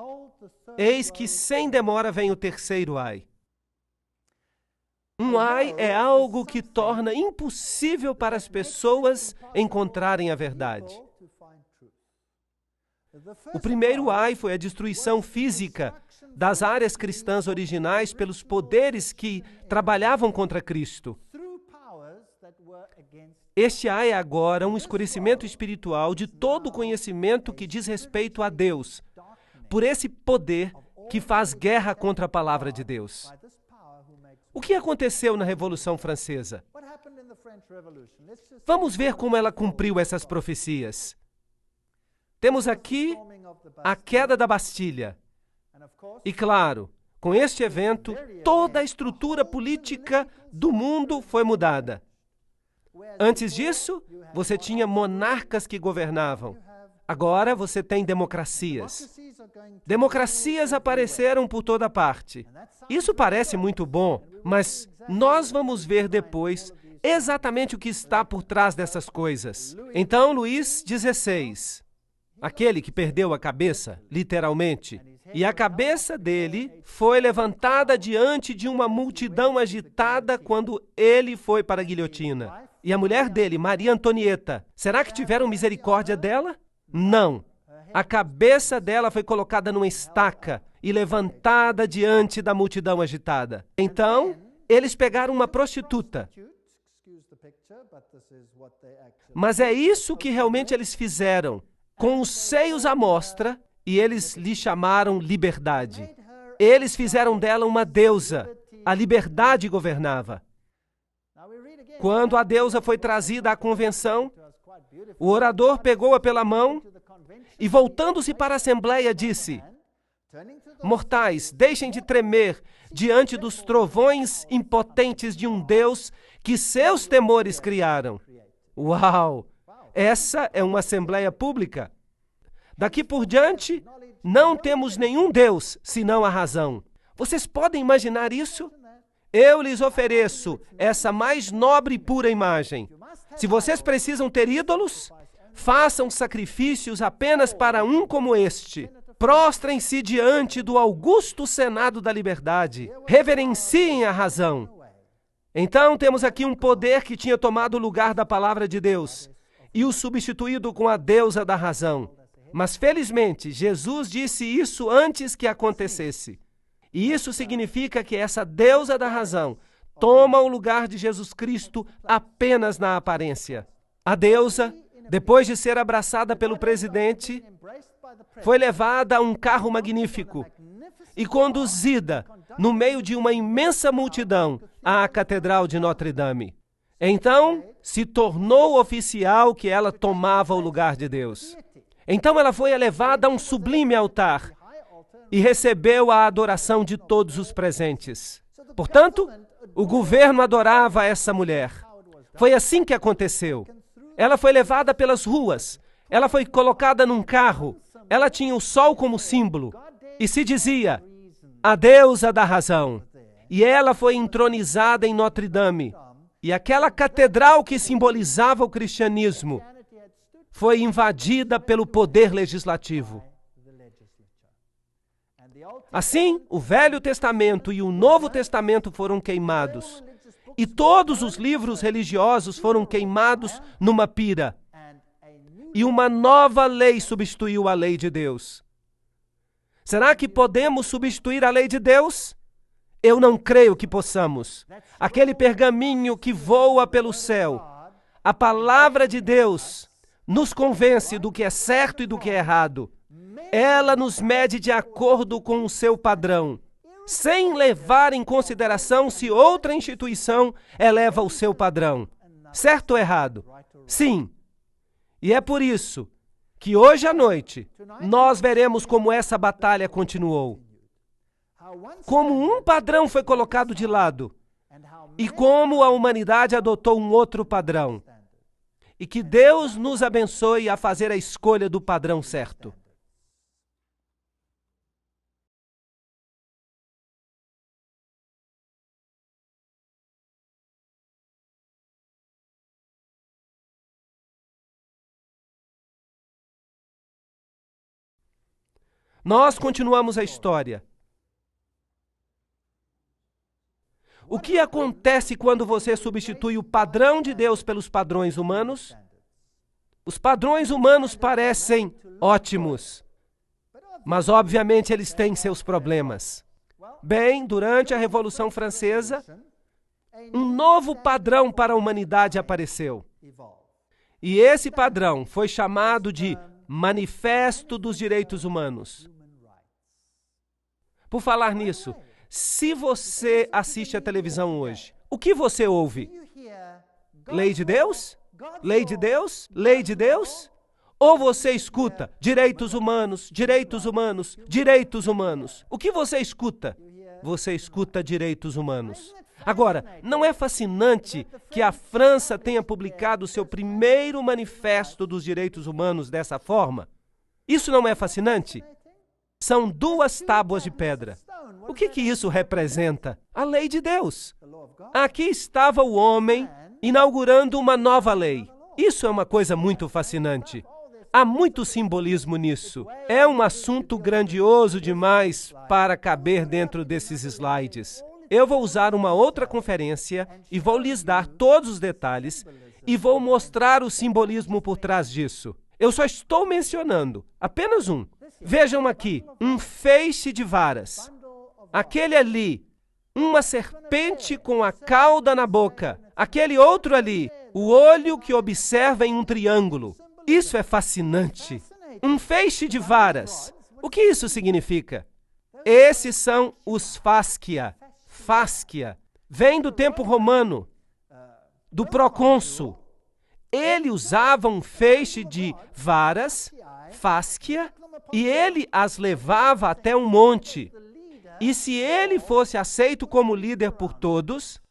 Eis que sem demora vem o 3º ai. Um ai é algo que torna impossível para as pessoas encontrarem a verdade. O 1º ai foi a destruição física das áreas cristãs originais pelos poderes que trabalhavam contra Cristo. Este ai é agora um escurecimento espiritual de todo o conhecimento que diz respeito a Deus, por esse poder que faz guerra contra a palavra de Deus. O que aconteceu na Revolução Francesa? Vamos ver como ela cumpriu essas profecias. Temos aqui a queda da Bastilha. E claro, com este evento, toda a estrutura política do mundo foi mudada. Antes disso, você tinha monarcas que governavam. Agora você tem democracias. Democracias apareceram por toda parte. Isso parece muito bom, mas nós vamos ver depois exatamente o que está por trás dessas coisas. Então, Luís XVI, aquele que perdeu a cabeça, literalmente, e a cabeça dele foi levantada diante de uma multidão agitada quando ele foi para a guilhotina. E a mulher dele, Maria Antonieta, será que tiveram misericórdia dela? Não. A cabeça dela foi colocada numa estaca e levantada diante da multidão agitada. Então, eles pegaram uma prostituta. Mas é isso que realmente eles fizeram, com os seios à mostra, e eles lhe chamaram liberdade. Eles fizeram dela uma deusa. A liberdade governava. Quando a deusa foi trazida à convenção, o orador pegou-a pela mão e, voltando-se para a assembleia, disse: Mortais, deixem de tremer diante dos trovões impotentes de um Deus que seus temores criaram. Uau! Essa é uma assembleia pública. Daqui por diante, não temos nenhum Deus senão a razão. Vocês podem imaginar isso? Eu lhes ofereço essa mais nobre e pura imagem. Se vocês precisam ter ídolos, façam sacrifícios apenas para um como este. Prostrem-se diante do augusto Senado da Liberdade. Reverenciem a razão. Então, temos aqui um poder que tinha tomado o lugar da palavra de Deus e o substituído com a deusa da razão. Mas, felizmente, Jesus disse isso antes que acontecesse. E isso significa que essa deusa da razão toma o lugar de Jesus Cristo apenas na aparência. A deusa, depois de ser abraçada pelo presidente, foi levada a um carro magnífico e conduzida no meio de uma imensa multidão à Catedral de Notre Dame. Então, se tornou oficial que ela tomava o lugar de Deus. Então ela foi elevada a um sublime altar e recebeu a adoração de todos os presentes. Portanto, o governo adorava essa mulher. Foi assim que aconteceu. Ela foi levada pelas ruas, ela foi colocada num carro, ela tinha o sol como símbolo e se dizia a deusa da razão. E ela foi entronizada em Notre Dame. E aquela catedral que simbolizava o cristianismo foi invadida pelo poder legislativo. Assim, o Velho Testamento e o Novo Testamento foram queimados. E todos os livros religiosos foram queimados numa pira. E uma nova lei substituiu a lei de Deus. Será que podemos substituir a lei de Deus? Eu não creio que possamos. Aquele pergaminho que voa pelo céu, a palavra de Deus, nos convence do que é certo e do que é errado. Ela nos mede de acordo com o seu padrão, sem levar em consideração se outra instituição eleva o seu padrão. Certo ou errado? Sim. E é por isso que hoje à noite nós veremos como essa batalha continuou. Como um padrão foi colocado de lado e como a humanidade adotou um outro padrão. E que Deus nos abençoe a fazer a escolha do padrão certo. Nós continuamos a história. O que acontece quando você substitui o padrão de Deus pelos padrões humanos? Os padrões humanos parecem ótimos, mas obviamente eles têm seus problemas. Bem, durante a Revolução Francesa, um novo padrão para a humanidade apareceu. E esse padrão foi chamado de Manifesto dos Direitos Humanos. Por falar nisso, se você assiste à televisão hoje, o que você ouve? Lei de Deus? Lei de Deus? Lei de Deus? Ou você escuta direitos humanos, direitos humanos, direitos humanos? O que você escuta? Você escuta direitos humanos. Agora, não é fascinante que a França tenha publicado seu primeiro manifesto dos direitos humanos dessa forma? Isso não é fascinante? São 2 tábuas de pedra. O que isso representa? A lei de Deus. Aqui estava o homem inaugurando uma nova lei. Isso é uma coisa muito fascinante. Há muito simbolismo nisso. É um assunto grandioso demais para caber dentro desses slides. Eu vou usar uma outra conferência e vou lhes dar todos os detalhes e vou mostrar o simbolismo por trás disso. Eu só estou mencionando apenas um. Vejam aqui, um feixe de varas. Aquele ali, uma serpente com a cauda na boca. Aquele outro ali, o olho que observa em um triângulo. Isso é fascinante. Um feixe de varas. O que isso significa? Esses são os fascia. Fascia. Vem do tempo romano, do procônsul. Ele usava um feixe de varas, fascia, e ele as levava até um monte. E se ele fosse aceito como líder por todos,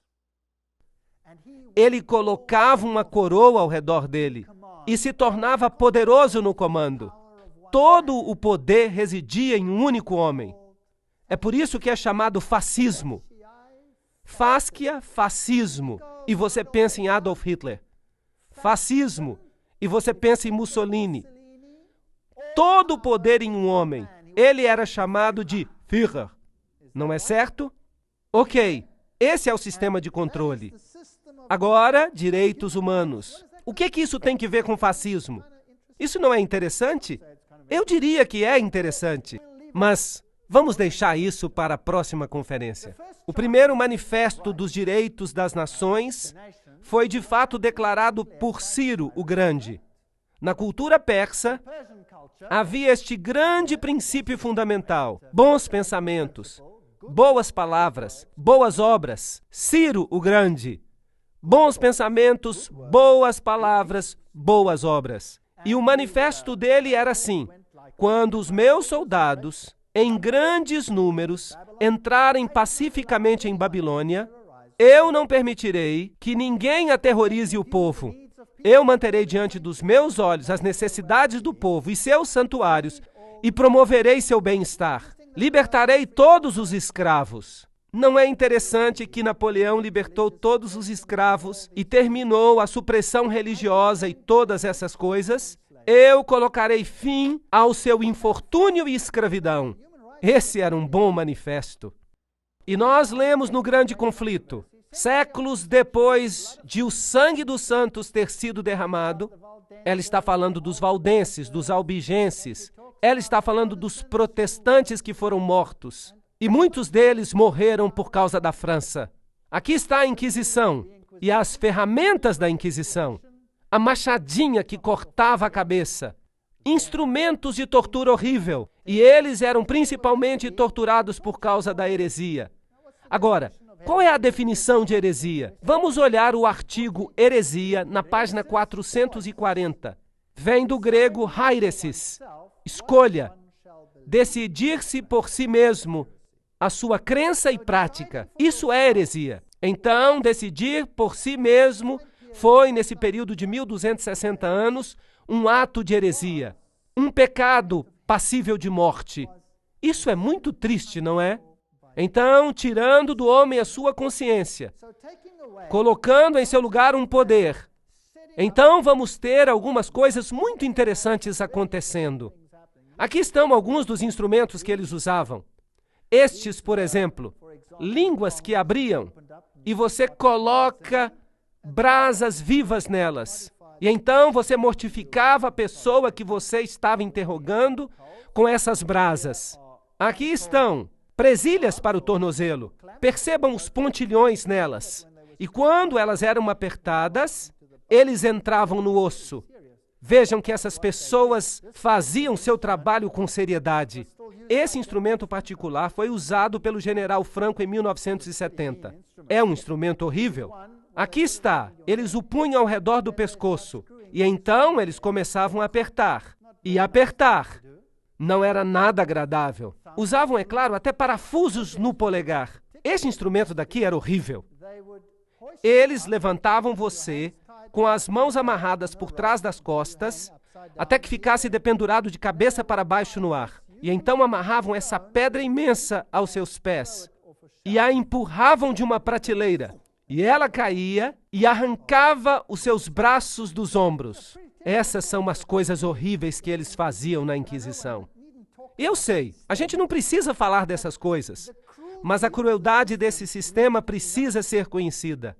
ele colocava uma coroa ao redor dele e se tornava poderoso no comando. Todo o poder residia em um único homem. É por isso que é chamado fascismo. Fascia, fascismo, e você pensa em Adolf Hitler. Fascismo, e você pensa em Mussolini. Todo o poder em um homem. Ele era chamado de Führer. Não é certo? Ok, esse é o sistema de controle. Agora, direitos humanos. O que isso tem que ver com fascismo? Isso não é interessante? Eu diria que é interessante, mas vamos deixar isso para a próxima conferência. O primeiro manifesto dos direitos das nações foi de fato declarado por Ciro o Grande. Na cultura persa, havia este grande princípio fundamental: bons pensamentos, boas palavras, boas obras. Ciro o Grande. Bons pensamentos, boas palavras, boas obras. E o manifesto dele era assim: quando os meus soldados, em grandes números, entrarem pacificamente em Babilônia, eu não permitirei que ninguém aterrorize o povo. Eu manterei diante dos meus olhos as necessidades do povo e seus santuários e promoverei seu bem-estar. Libertarei todos os escravos. Não é interessante que Napoleão libertou todos os escravos e terminou a supressão religiosa e todas essas coisas? Eu colocarei fim ao seu infortúnio e escravidão. Esse era um bom manifesto. E nós lemos no Grande Conflito, séculos depois de o sangue dos santos ter sido derramado, ela está falando dos valdenses, dos albigenses, ela está falando dos protestantes que foram mortos. E muitos deles morreram por causa da França. Aqui está a Inquisição e as ferramentas da Inquisição. A machadinha que cortava a cabeça. Instrumentos de tortura horrível. E eles eram principalmente torturados por causa da heresia. Agora, qual é a definição de heresia? Vamos olhar o artigo heresia na página 440. Vem do grego hairesis, escolha, decidir-se por si mesmo, a sua crença e prática. Isso é heresia. Então, decidir por si mesmo foi, nesse período de 1260 anos, um ato de heresia. Um pecado passível de morte. Isso é muito triste, não é? Então, tirando do homem a sua consciência, colocando em seu lugar um poder, então vamos ter algumas coisas muito interessantes acontecendo. Aqui estão alguns dos instrumentos que eles usavam. Estes, por exemplo, línguas que abriam e você coloca brasas vivas nelas. E então você mortificava a pessoa que você estava interrogando com essas brasas. Aqui estão presilhas para o tornozelo. Percebam os pontilhões nelas. E quando elas eram apertadas, eles entravam no osso. Vejam que essas pessoas faziam seu trabalho com seriedade. Esse instrumento particular foi usado pelo general Franco em 1970. É um instrumento horrível. Aqui está. Eles o punham ao redor do pescoço. E então eles começavam a apertar. E apertar. Não era nada agradável. Usavam, é claro, até parafusos no polegar. Esse instrumento daqui era horrível. Eles levantavam você com as mãos amarradas por trás das costas, até que ficasse dependurado de cabeça para baixo no ar. E então amarravam essa pedra imensa aos seus pés e a empurravam de uma prateleira. E ela caía e arrancava os seus braços dos ombros. Essas são as coisas horríveis que eles faziam na Inquisição. Eu sei, a gente não precisa falar dessas coisas, mas a crueldade desse sistema precisa ser conhecida.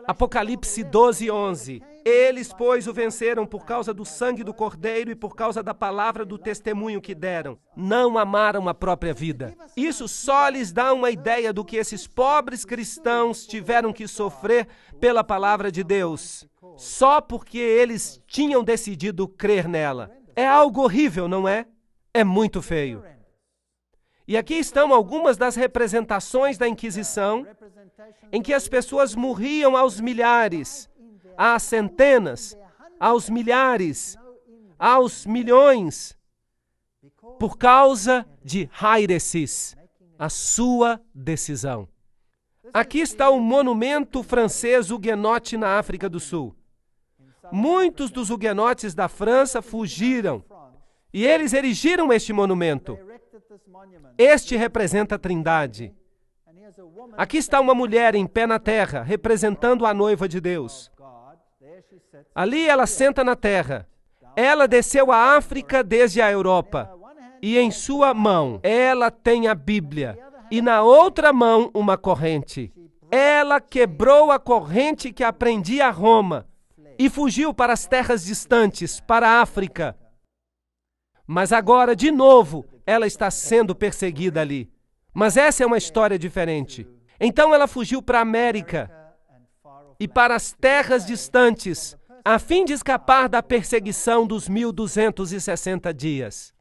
Apocalipse 12:11. Eles, pois, o venceram por causa do sangue do Cordeiro e por causa da palavra do testemunho que deram. Não amaram a própria vida. Isso só lhes dá uma ideia do que esses pobres cristãos tiveram que sofrer pela palavra de Deus, só porque eles tinham decidido crer nela. É algo horrível, não é? É muito feio. E aqui estão algumas das representações da Inquisição, em que as pessoas morriam aos milhares, às centenas, aos milhares, aos milhões. por causa de Hairesis, a sua decisão. Aqui está o monumento francês huguenote na África do Sul. Muitos dos huguenotes da França fugiram e eles erigiram este monumento. Este representa a Trindade. Aqui está uma mulher em pé na terra, representando a noiva de Deus. Ali ela senta na terra. Ela desceu à África desde a Europa. E em sua mão ela tem a Bíblia. E na outra mão uma corrente. Ela quebrou a corrente que aprendia a Roma e fugiu para as terras distantes, para a África. Mas agora, de novo, ela está sendo perseguida ali. Mas essa é uma história diferente. Então ela fugiu para a América e para as terras distantes, a fim de escapar da perseguição dos 1260 dias.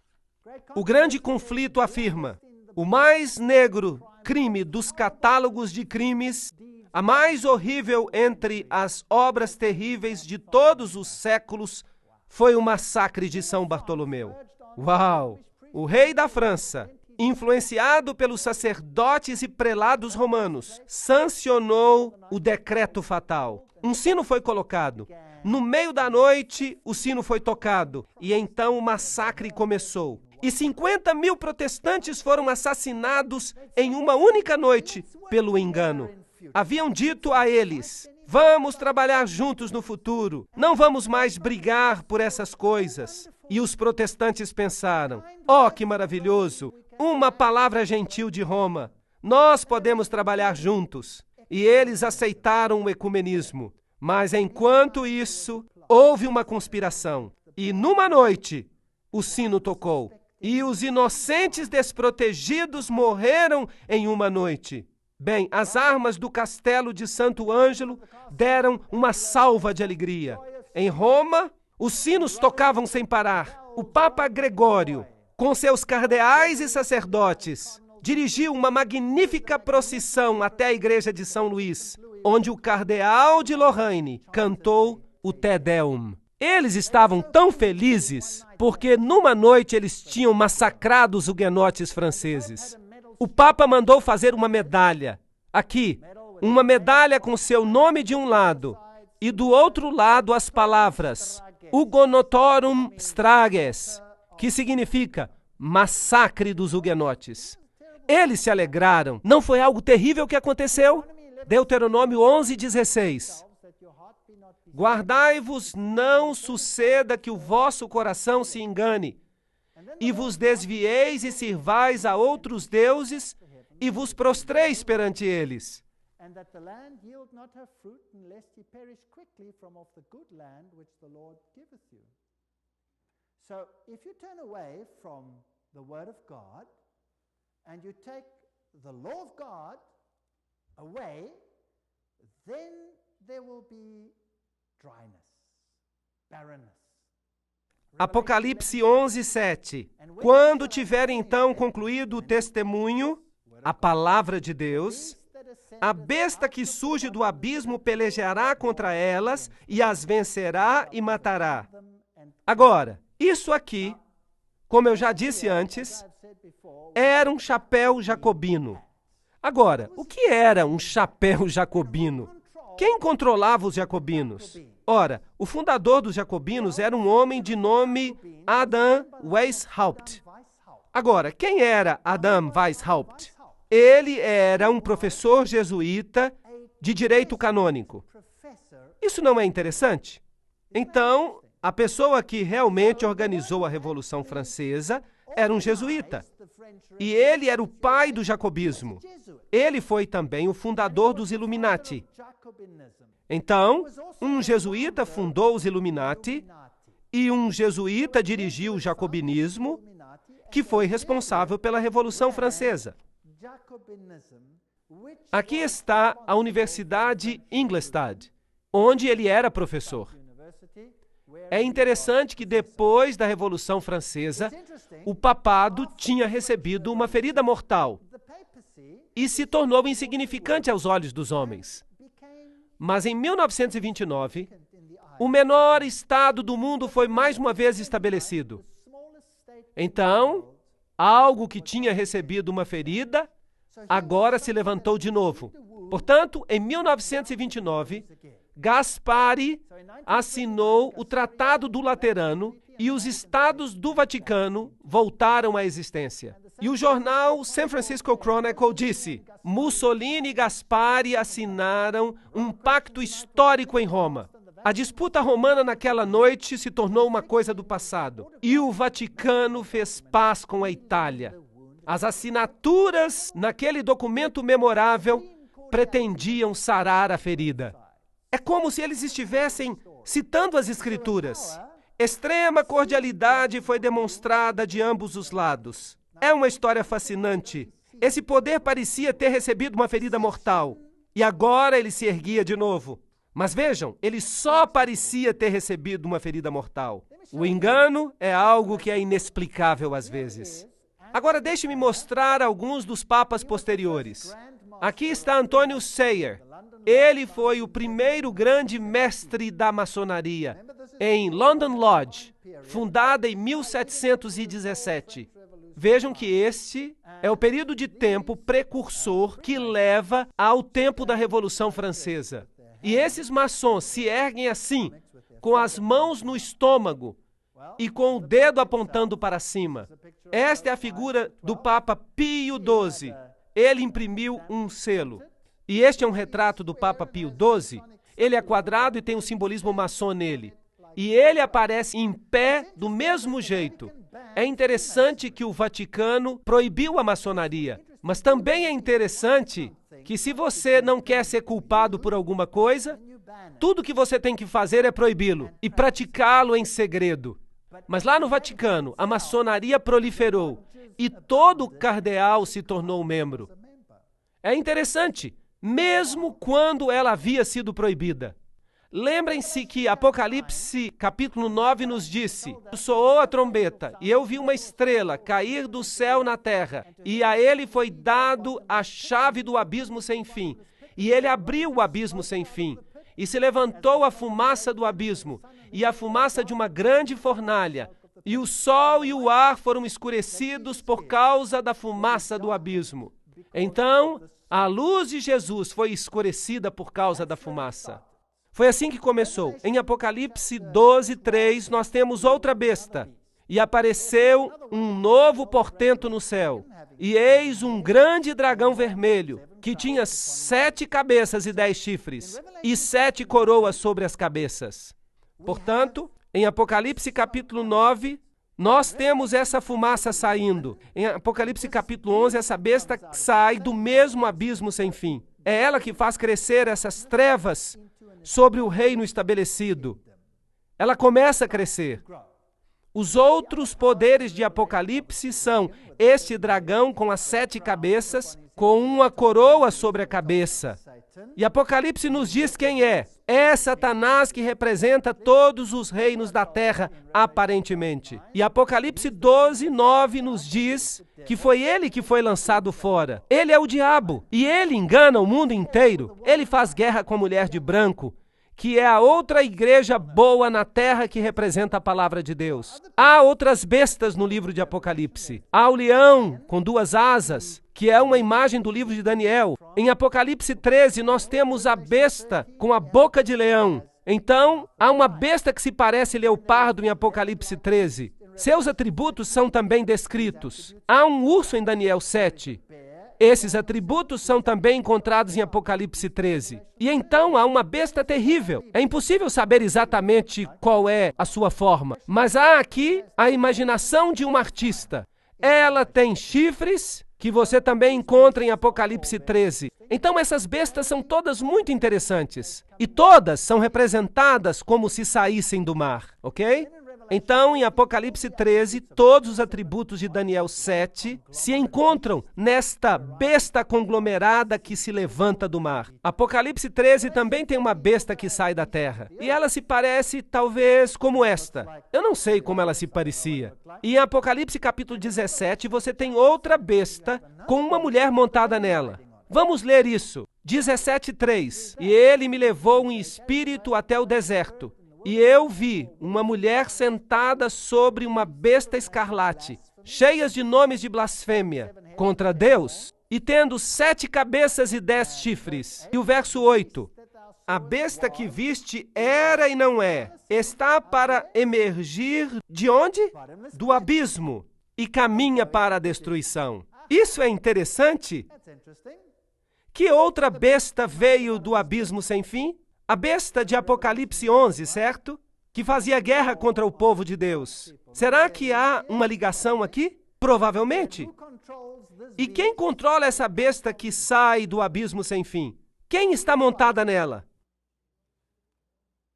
O grande conflito afirma: o mais negro crime dos catálogos de crimes, a mais horrível entre as obras terríveis de todos os séculos, foi o massacre de São Bartolomeu. Uau! O rei da França, influenciado pelos sacerdotes e prelados romanos, sancionou o decreto fatal. Um sino foi colocado. No meio da noite, o sino foi tocado. E então o massacre começou. E 50.000 protestantes foram assassinados em uma única noite pelo engano. Haviam dito a eles: vamos trabalhar juntos no futuro. Não vamos mais brigar por essas coisas. E os protestantes pensaram: oh, que maravilhoso! Uma palavra gentil de Roma. Nós podemos trabalhar juntos. E eles aceitaram o ecumenismo. Mas enquanto isso, houve uma conspiração. E numa noite, o sino tocou. E os inocentes desprotegidos morreram em uma noite. Bem, as armas do castelo de Santo Ângelo deram uma salva de alegria. Em Roma, os sinos tocavam sem parar. O Papa Gregório, com seus cardeais e sacerdotes, dirigiu uma magnífica procissão até a igreja de São Luís, onde o cardeal de Lorraine cantou o Te Deum. Eles estavam tão felizes porque numa noite eles tinham massacrado os huguenotes franceses. O Papa mandou fazer uma medalha. Aqui, uma medalha com seu nome de um lado e do outro lado as palavras Hugonotorum Strages, que significa massacre dos huguenotes. Eles se alegraram. Não foi algo terrível que aconteceu? Deuteronômio 11:16. Guardai-vos, não suceda que o vosso coração se engane, e vos desvieis e sirvais a outros deuses, e vos prostreis perante eles. Apocalipse 11:7. Quando tiverem então concluído o testemunho, a palavra de Deus, a besta que surge do abismo pelejará contra elas e as vencerá e matará. Agora, isso aqui, como eu já disse antes, era um chapéu jacobino. Agora, o que era um chapéu jacobino? Quem controlava os jacobinos? Ora, o fundador dos jacobinos era um homem de nome Adam Weishaupt. Agora, quem era Adam Weishaupt? Ele era um professor jesuíta de direito canônico. Isso não é interessante? Então, a pessoa que realmente organizou a Revolução Francesa era um jesuíta. E ele era o pai do jacobismo. Ele foi também o fundador dos Illuminati. Então, um jesuíta fundou os Illuminati e um jesuíta dirigiu o jacobinismo, que foi responsável pela Revolução Francesa. Aqui está a Universidade Ingolstadt, onde ele era professor. É interessante que depois da Revolução Francesa, o papado tinha recebido uma ferida mortal e se tornou insignificante aos olhos dos homens. Mas em 1929, o menor estado do mundo foi mais uma vez estabelecido. Então, algo que tinha recebido uma ferida, agora se levantou de novo. Portanto, em 1929, Gaspari assinou o Tratado do Laterano e os Estados do Vaticano voltaram à existência. E o jornal San Francisco Chronicle disse: Mussolini e Gaspari assinaram um pacto histórico em Roma. A disputa romana naquela noite se tornou uma coisa do passado. E o Vaticano fez paz com a Itália. As assinaturas naquele documento memorável pretendiam sarar a ferida. É como se eles estivessem citando as Escrituras. Extrema cordialidade foi demonstrada de ambos os lados. É uma história fascinante. Esse poder parecia ter recebido uma ferida mortal. E agora ele se erguia de novo. Mas vejam, ele só parecia ter recebido uma ferida mortal. O engano é algo que é inexplicável às vezes. Agora deixe-me mostrar alguns dos papas posteriores. Aqui está Antônio Sayer. Ele foi o primeiro grande mestre da maçonaria em London Lodge, fundada em 1717. Vejam que este é o período de tempo precursor que leva ao tempo da Revolução Francesa. E esses maçons se erguem assim, com as mãos no estômago e com o dedo apontando para cima. Esta é a figura do Papa Pio XII. Ele imprimiu um selo. E este é um retrato do Papa Pio XII. Ele é quadrado e tem um simbolismo maçom nele. E ele aparece em pé do mesmo jeito. É interessante que o Vaticano proibiu a maçonaria, mas também é interessante que se você não quer ser culpado por alguma coisa, tudo que você tem que fazer é proibi-lo e praticá-lo em segredo. Mas lá no Vaticano, a maçonaria proliferou e todo cardeal se tornou membro. É interessante, mesmo quando ela havia sido proibida. Lembrem-se que Apocalipse capítulo 9 nos disse: soou a trombeta, e eu vi uma estrela cair do céu na terra, e a ele foi dado a chave do abismo sem fim. E ele abriu o abismo sem fim, e se levantou a fumaça do abismo, e a fumaça de uma grande fornalha, e o sol e o ar foram escurecidos por causa da fumaça do abismo. Então, a luz de Jesus foi escurecida por causa da fumaça. Foi assim que começou. Em Apocalipse 12:3, nós temos outra besta. E apareceu um novo portento no céu. E eis um grande dragão vermelho, que tinha 7 cabeças e 10 chifres, e 7 coroas sobre as cabeças. Portanto, em Apocalipse capítulo 9, nós temos essa fumaça saindo. Em Apocalipse capítulo 11, essa besta sai do mesmo abismo sem fim. É ela que faz crescer essas trevas sobre o reino estabelecido. Ela começa a crescer. Os outros poderes de Apocalipse são este dragão com as 7 cabeças, com uma coroa sobre a cabeça. E Apocalipse nos diz quem é. É Satanás que representa todos os reinos da terra, aparentemente. E Apocalipse 12:9 nos diz que foi ele que foi lançado fora. Ele é o diabo, e ele engana o mundo inteiro. Ele faz guerra com a mulher de branco, que é a outra igreja boa na terra que representa a palavra de Deus. Há outras bestas no livro de Apocalipse. Há o leão com 2 asas, que é uma imagem do livro de Daniel. Em Apocalipse 13, nós temos a besta com a boca de leão. Então, há uma besta que se parece leopardo em Apocalipse 13. Seus atributos são também descritos. Há um urso em Daniel 7. Esses atributos são também encontrados em Apocalipse 13. E então há uma besta terrível. É impossível saber exatamente qual é a sua forma, mas há aqui a imaginação de um artista. Ela tem chifres, que você também encontra em Apocalipse 13. Então essas bestas são todas muito interessantes. E todas são representadas como se saíssem do mar, ok? Então, em Apocalipse 13, todos os atributos de Daniel 7 se encontram nesta besta conglomerada que se levanta do mar. Apocalipse 13 também tem uma besta que sai da terra. E ela se parece, talvez, como esta. Eu não sei como ela se parecia. E em Apocalipse capítulo 17, você tem outra besta com uma mulher montada nela. Vamos ler isso. 17:3. E ele me levou em espírito até o deserto. E eu vi uma mulher sentada sobre uma besta escarlate, cheias de nomes de blasfêmia contra Deus, e tendo 7 cabeças e 10 chifres. E o verso 8, a besta que viste era e não é, está para emergir de onde? Do abismo, e caminha para a destruição. Isso é interessante. Que outra besta veio do abismo sem fim? A besta de Apocalipse 11, certo? Que fazia guerra contra o povo de Deus. Será que há uma ligação aqui? Provavelmente. E quem controla essa besta que sai do abismo sem fim? Quem está montada nela?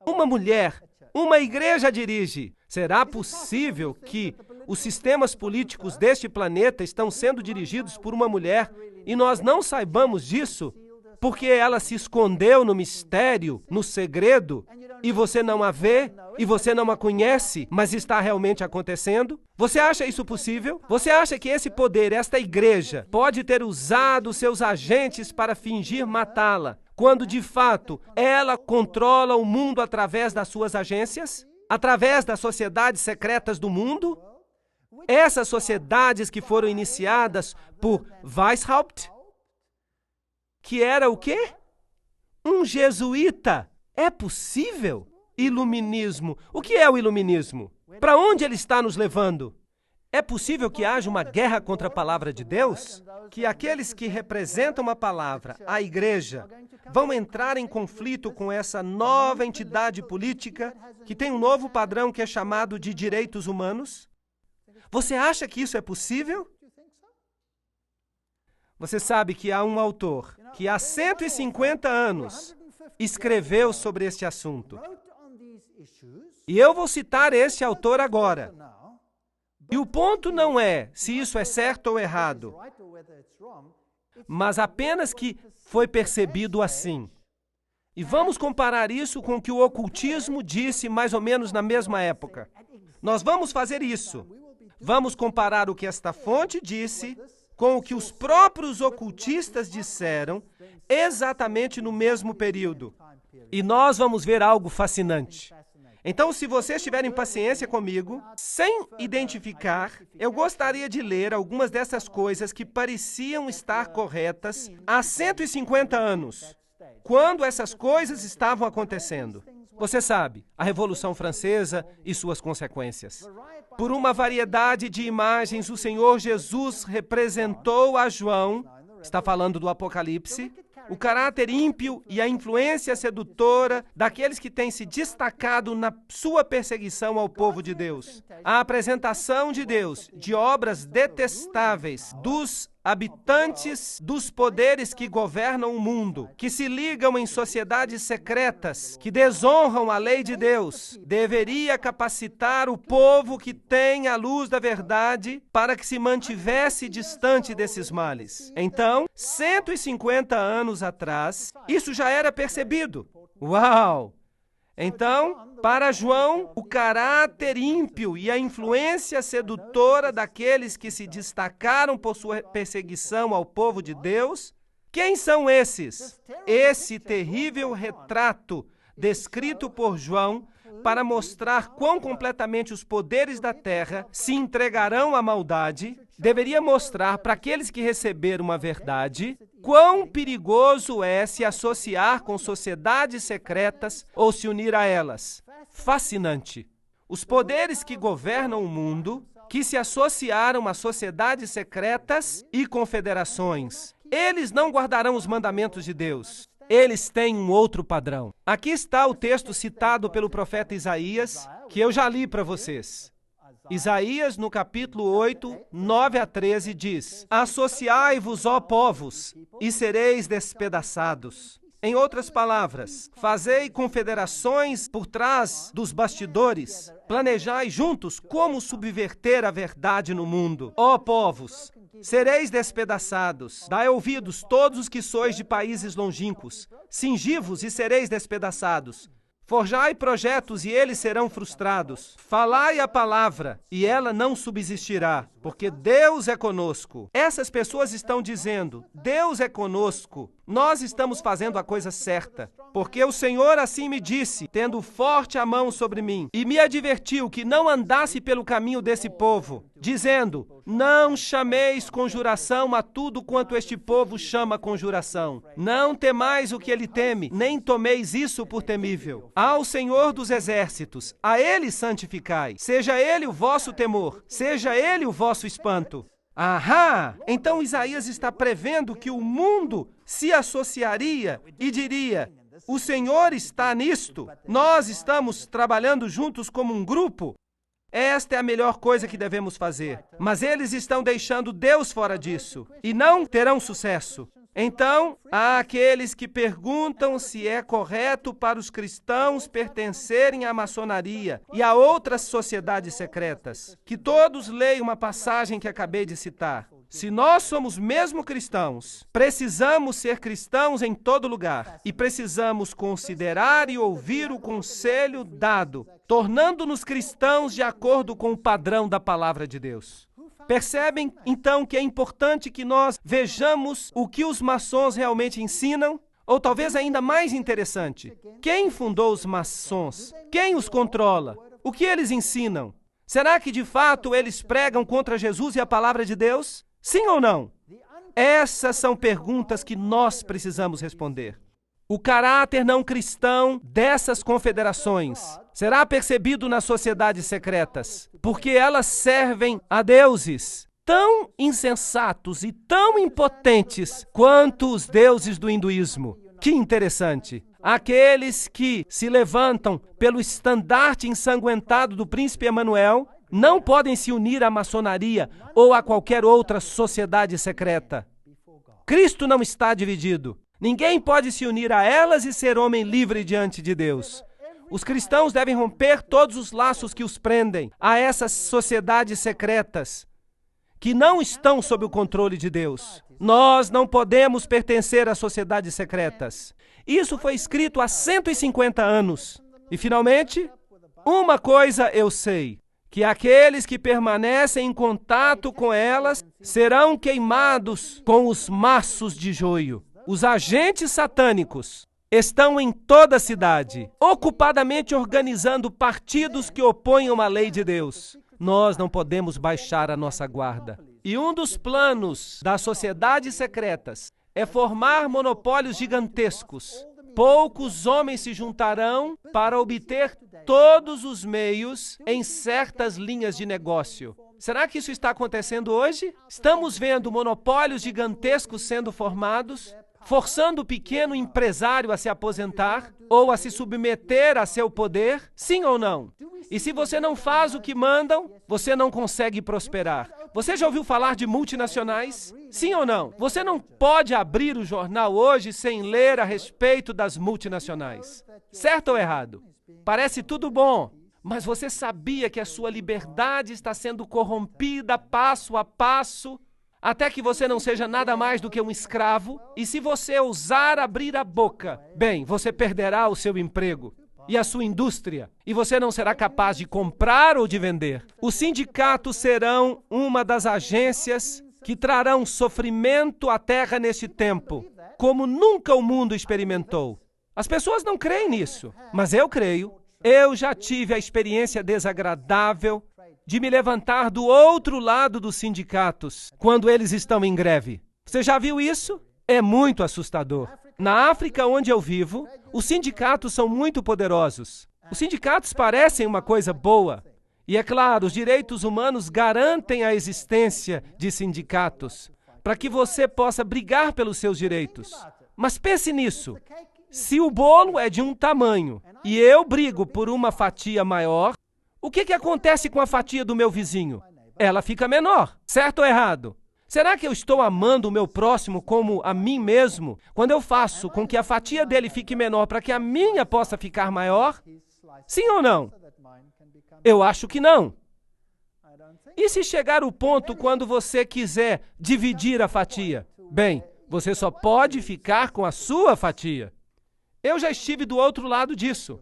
Uma mulher. Uma igreja dirige. Será possível que os sistemas políticos deste planeta estão sendo dirigidos por uma mulher e nós não saibamos disso? Porque ela se escondeu no mistério, no segredo, e você não a vê, e você não a conhece, mas está realmente acontecendo? Você acha isso possível? Você acha que esse poder, esta igreja, pode ter usado seus agentes para fingir matá-la, quando de fato ela controla o mundo através das suas agências? Através das sociedades secretas do mundo? Essas sociedades que foram iniciadas por Weishaupt, que era o quê? Um jesuíta. É possível? Iluminismo. O que é o iluminismo? Para onde ele está nos levando? É possível que haja uma guerra contra a palavra de Deus? Que aqueles que representam a palavra, a igreja, vão entrar em conflito com essa nova entidade política que tem um novo padrão que é chamado de direitos humanos? Você acha que isso é possível? Você sabe que há um autor que há 150 anos escreveu sobre este assunto. E eu vou citar esse autor agora. E o ponto não é se isso é certo ou errado, mas apenas que foi percebido assim. E vamos comparar isso com o que o ocultismo disse mais ou menos na mesma época. Nós vamos fazer isso. Vamos comparar o que esta fonte disse com o que os próprios ocultistas disseram exatamente no mesmo período. E nós vamos ver algo fascinante. Então, se vocês tiverem paciência comigo, sem identificar, eu gostaria de ler algumas dessas coisas que pareciam estar corretas há 150 anos, quando essas coisas estavam acontecendo. Você sabe, a Revolução Francesa e suas consequências. Por uma variedade de imagens, o Senhor Jesus representou a João, está falando do Apocalipse, o caráter ímpio e a influência sedutora daqueles que têm se destacado na sua perseguição ao povo de Deus. A apresentação de Deus de obras detestáveis dos habitantes dos poderes que governam o mundo, que se ligam em sociedades secretas, que desonram a lei de Deus, deveria capacitar o povo que tem a luz da verdade para que se mantivesse distante desses males. Então, 150 anos atrás, isso já era percebido. Uau! Então, para João, o caráter ímpio e a influência sedutora daqueles que se destacaram por sua perseguição ao povo de Deus, quem são esses? Esse terrível retrato descrito por João para mostrar quão completamente os poderes da terra se entregarão à maldade, deveria mostrar para aqueles que receberam a verdade quão perigoso é se associar com sociedades secretas ou se unir a elas. Fascinante. Os poderes que governam o mundo, que se associaram a sociedades secretas e confederações, eles não guardarão os mandamentos de Deus. Eles têm um outro padrão. Aqui está o texto citado pelo profeta Isaías, que eu já li para vocês. Isaías, no capítulo 8, 9 a 13, diz: Associai-vos, ó povos, e sereis despedaçados. Em outras palavras, fazei confederações por trás dos bastidores, planejai juntos como subverter a verdade no mundo. Ó povos, sereis despedaçados. Dai ouvidos todos os que sois de países longínquos. Cingi-vos e sereis despedaçados. Forjai projetos e eles serão frustrados. Falai a palavra e ela não subsistirá, porque Deus é conosco. Essas pessoas estão dizendo, Deus é conosco. Nós estamos fazendo a coisa certa, porque o Senhor assim me disse, tendo forte a mão sobre mim, e me advertiu que não andasse pelo caminho desse povo, dizendo, não chameis conjuração a tudo quanto este povo chama conjuração. Não temais o que ele teme, nem tomeis isso por temível. Ao Senhor dos exércitos, a ele santificai, seja ele o vosso temor, seja ele o vosso espanto. Ahá! Então Isaías está prevendo que o mundo se associaria e diria, o Senhor está nisto, nós estamos trabalhando juntos como um grupo. Esta é a melhor coisa que devemos fazer. Mas eles estão deixando Deus fora disso e não terão sucesso. Então, há aqueles que perguntam se é correto para os cristãos pertencerem à maçonaria e a outras sociedades secretas. Que todos leiam uma passagem que acabei de citar. Se nós somos mesmo cristãos, precisamos ser cristãos em todo lugar e precisamos considerar e ouvir o conselho dado, tornando-nos cristãos de acordo com o padrão da palavra de Deus. Percebem, então, que é importante que nós vejamos o que os maçons realmente ensinam? Ou talvez ainda mais interessante, quem fundou os maçons? Quem os controla? O que eles ensinam? Será que de fato eles pregam contra Jesus e a palavra de Deus? Sim ou não? Essas são perguntas que nós precisamos responder. O caráter não cristão dessas confederações será percebido nas sociedades secretas, porque elas servem a deuses tão insensatos e tão impotentes quanto os deuses do hinduísmo. Que interessante! Aqueles que se levantam pelo estandarte ensanguentado do príncipe Emanuel não podem se unir à maçonaria ou a qualquer outra sociedade secreta. Cristo não está dividido. Ninguém pode se unir a elas e ser homem livre diante de Deus. Os cristãos devem romper todos os laços que os prendem a essas sociedades secretas que não estão sob o controle de Deus. Nós não podemos pertencer a sociedades secretas. Isso foi escrito há 150 anos. E, finalmente, uma coisa eu sei, que aqueles que permanecem em contato com elas serão queimados com os maços de joio. Os agentes satânicos estão em toda a cidade, ocupadamente organizando partidos que opõem a lei de Deus. Nós não podemos baixar a nossa guarda. E um dos planos das sociedades secretas é formar monopólios gigantescos. Poucos homens se juntarão para obter todos os meios em certas linhas de negócio. Será que isso está acontecendo hoje? Estamos vendo monopólios gigantescos sendo formados, forçando o pequeno empresário a se aposentar ou a se submeter a seu poder? Sim ou não? E se você não faz o que mandam, você não consegue prosperar. Você já ouviu falar de multinacionais? Sim ou não? Você não pode abrir o jornal hoje sem ler a respeito das multinacionais. Certo ou errado? Parece tudo bom, mas você sabia que a sua liberdade está sendo corrompida passo a passo, até que você não seja nada mais do que um escravo? E se você ousar abrir a boca, bem, você perderá o seu emprego e a sua indústria, e você não será capaz de comprar ou de vender. Os sindicatos serão uma das agências que trarão sofrimento à terra neste tempo, como nunca o mundo experimentou. As pessoas não creem nisso, mas eu creio. Eu já tive a experiência desagradável de me levantar do outro lado dos sindicatos quando eles estão em greve. Você já viu isso? É muito assustador. Na África, onde eu vivo, os sindicatos são muito poderosos. Os sindicatos parecem uma coisa boa. E é claro, os direitos humanos garantem a existência de sindicatos para que você possa brigar pelos seus direitos. Mas pense nisso. Se o bolo é de um tamanho e eu brigo por uma fatia maior, o que acontece com a fatia do meu vizinho? Ela fica menor, certo ou errado? Será que eu estou amando o meu próximo como a mim mesmo quando eu faço com que a fatia dele fique menor para que a minha possa ficar maior? Sim ou não? Eu acho que não. E se chegar o ponto quando você quiser dividir a fatia? Bem, você só pode ficar com a sua fatia. Eu já estive do outro lado disso.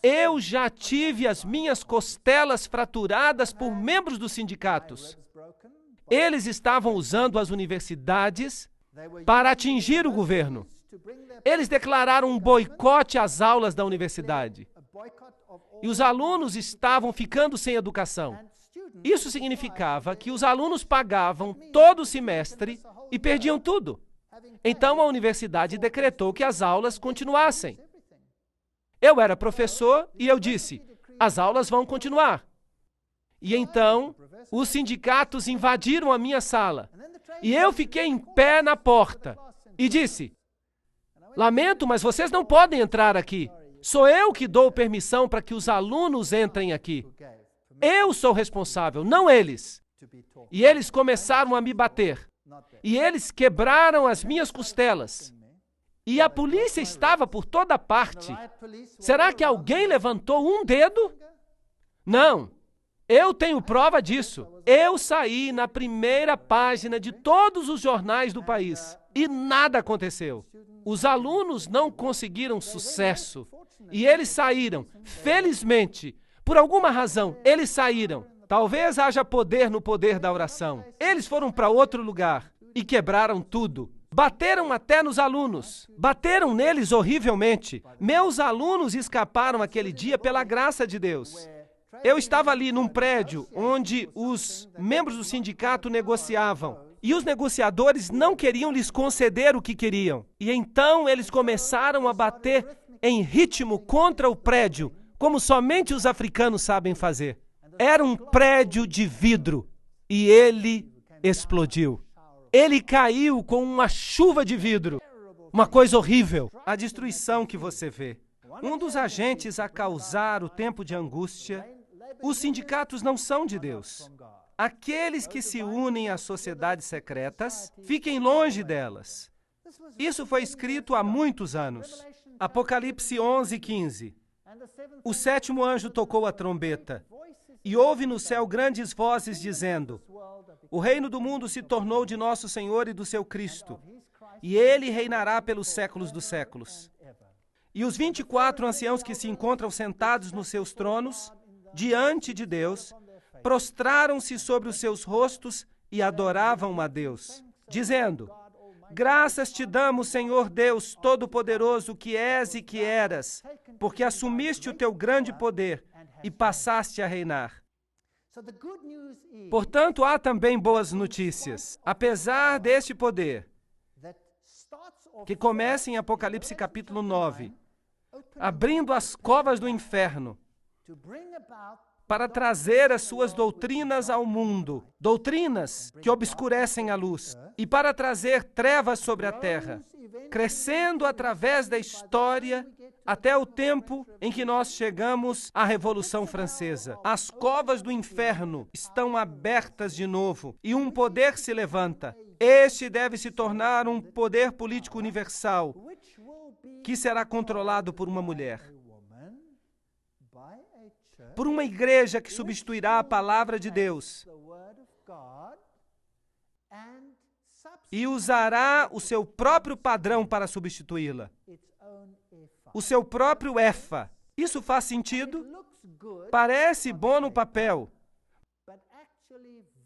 Eu já tive as minhas costelas fraturadas por membros dos sindicatos. Eles estavam usando as universidades para atingir o governo. Eles declararam um boicote às aulas da universidade. E os alunos estavam ficando sem educação. Isso significava que os alunos pagavam todo o semestre e perdiam tudo. Então a universidade decretou que as aulas continuassem. Eu era professor e eu disse, as aulas vão continuar. E então, os sindicatos invadiram a minha sala. E eu fiquei em pé na porta e disse, lamento, mas vocês não podem entrar aqui. Sou eu que dou permissão para que os alunos entrem aqui. Eu sou responsável, não eles. E eles começaram a me bater. E eles quebraram as minhas costelas. E a polícia estava por toda parte. Será que alguém levantou um dedo? Não. Eu tenho prova disso. Eu saí na primeira página de todos os jornais do país. E nada aconteceu. Os alunos não conseguiram sucesso. E eles saíram. Felizmente, por alguma razão, eles saíram. Talvez haja poder no poder da oração. Eles foram para outro lugar e quebraram tudo. Bateram até nos alunos. Bateram neles horrivelmente. Meus alunos escaparam aquele dia pela graça de Deus. Eu estava ali num prédio onde os membros do sindicato negociavam. E os negociadores não queriam lhes conceder o que queriam. E então eles começaram a bater em ritmo contra o prédio, como somente os africanos sabem fazer. Era um prédio de vidro e ele explodiu. Ele caiu com uma chuva de vidro. Uma coisa horrível. A destruição que você vê. Um dos agentes a causar o tempo de angústia. Os sindicatos não são de Deus. Aqueles que se unem às sociedades secretas, fiquem longe delas. Isso foi escrito há muitos anos. Apocalipse 11:15. O sétimo anjo tocou a trombeta, e houve no céu grandes vozes dizendo, o reino do mundo se tornou de nosso Senhor e do seu Cristo, e ele reinará pelos séculos dos séculos. E os 24 anciãos que se encontram sentados nos seus tronos, diante de Deus, prostraram-se sobre os seus rostos e adoravam a Deus, dizendo, graças te damos, Senhor Deus Todo-Poderoso, que és e que eras, porque assumiste o teu grande poder e passaste a reinar. Portanto, há também boas notícias. Apesar deste poder, que começa em Apocalipse capítulo 9, abrindo as covas do inferno, para trazer as suas doutrinas ao mundo, doutrinas que obscurecem a luz, e para trazer trevas sobre a terra, crescendo através da história até o tempo em que nós chegamos à Revolução Francesa. As covas do inferno estão abertas de novo e um poder se levanta. Este deve se tornar um poder político universal que será controlado por uma mulher. Por uma igreja que substituirá a palavra de Deus e usará o seu próprio padrão para substituí-la. O seu próprio éfa. Isso faz sentido? Parece bom no papel,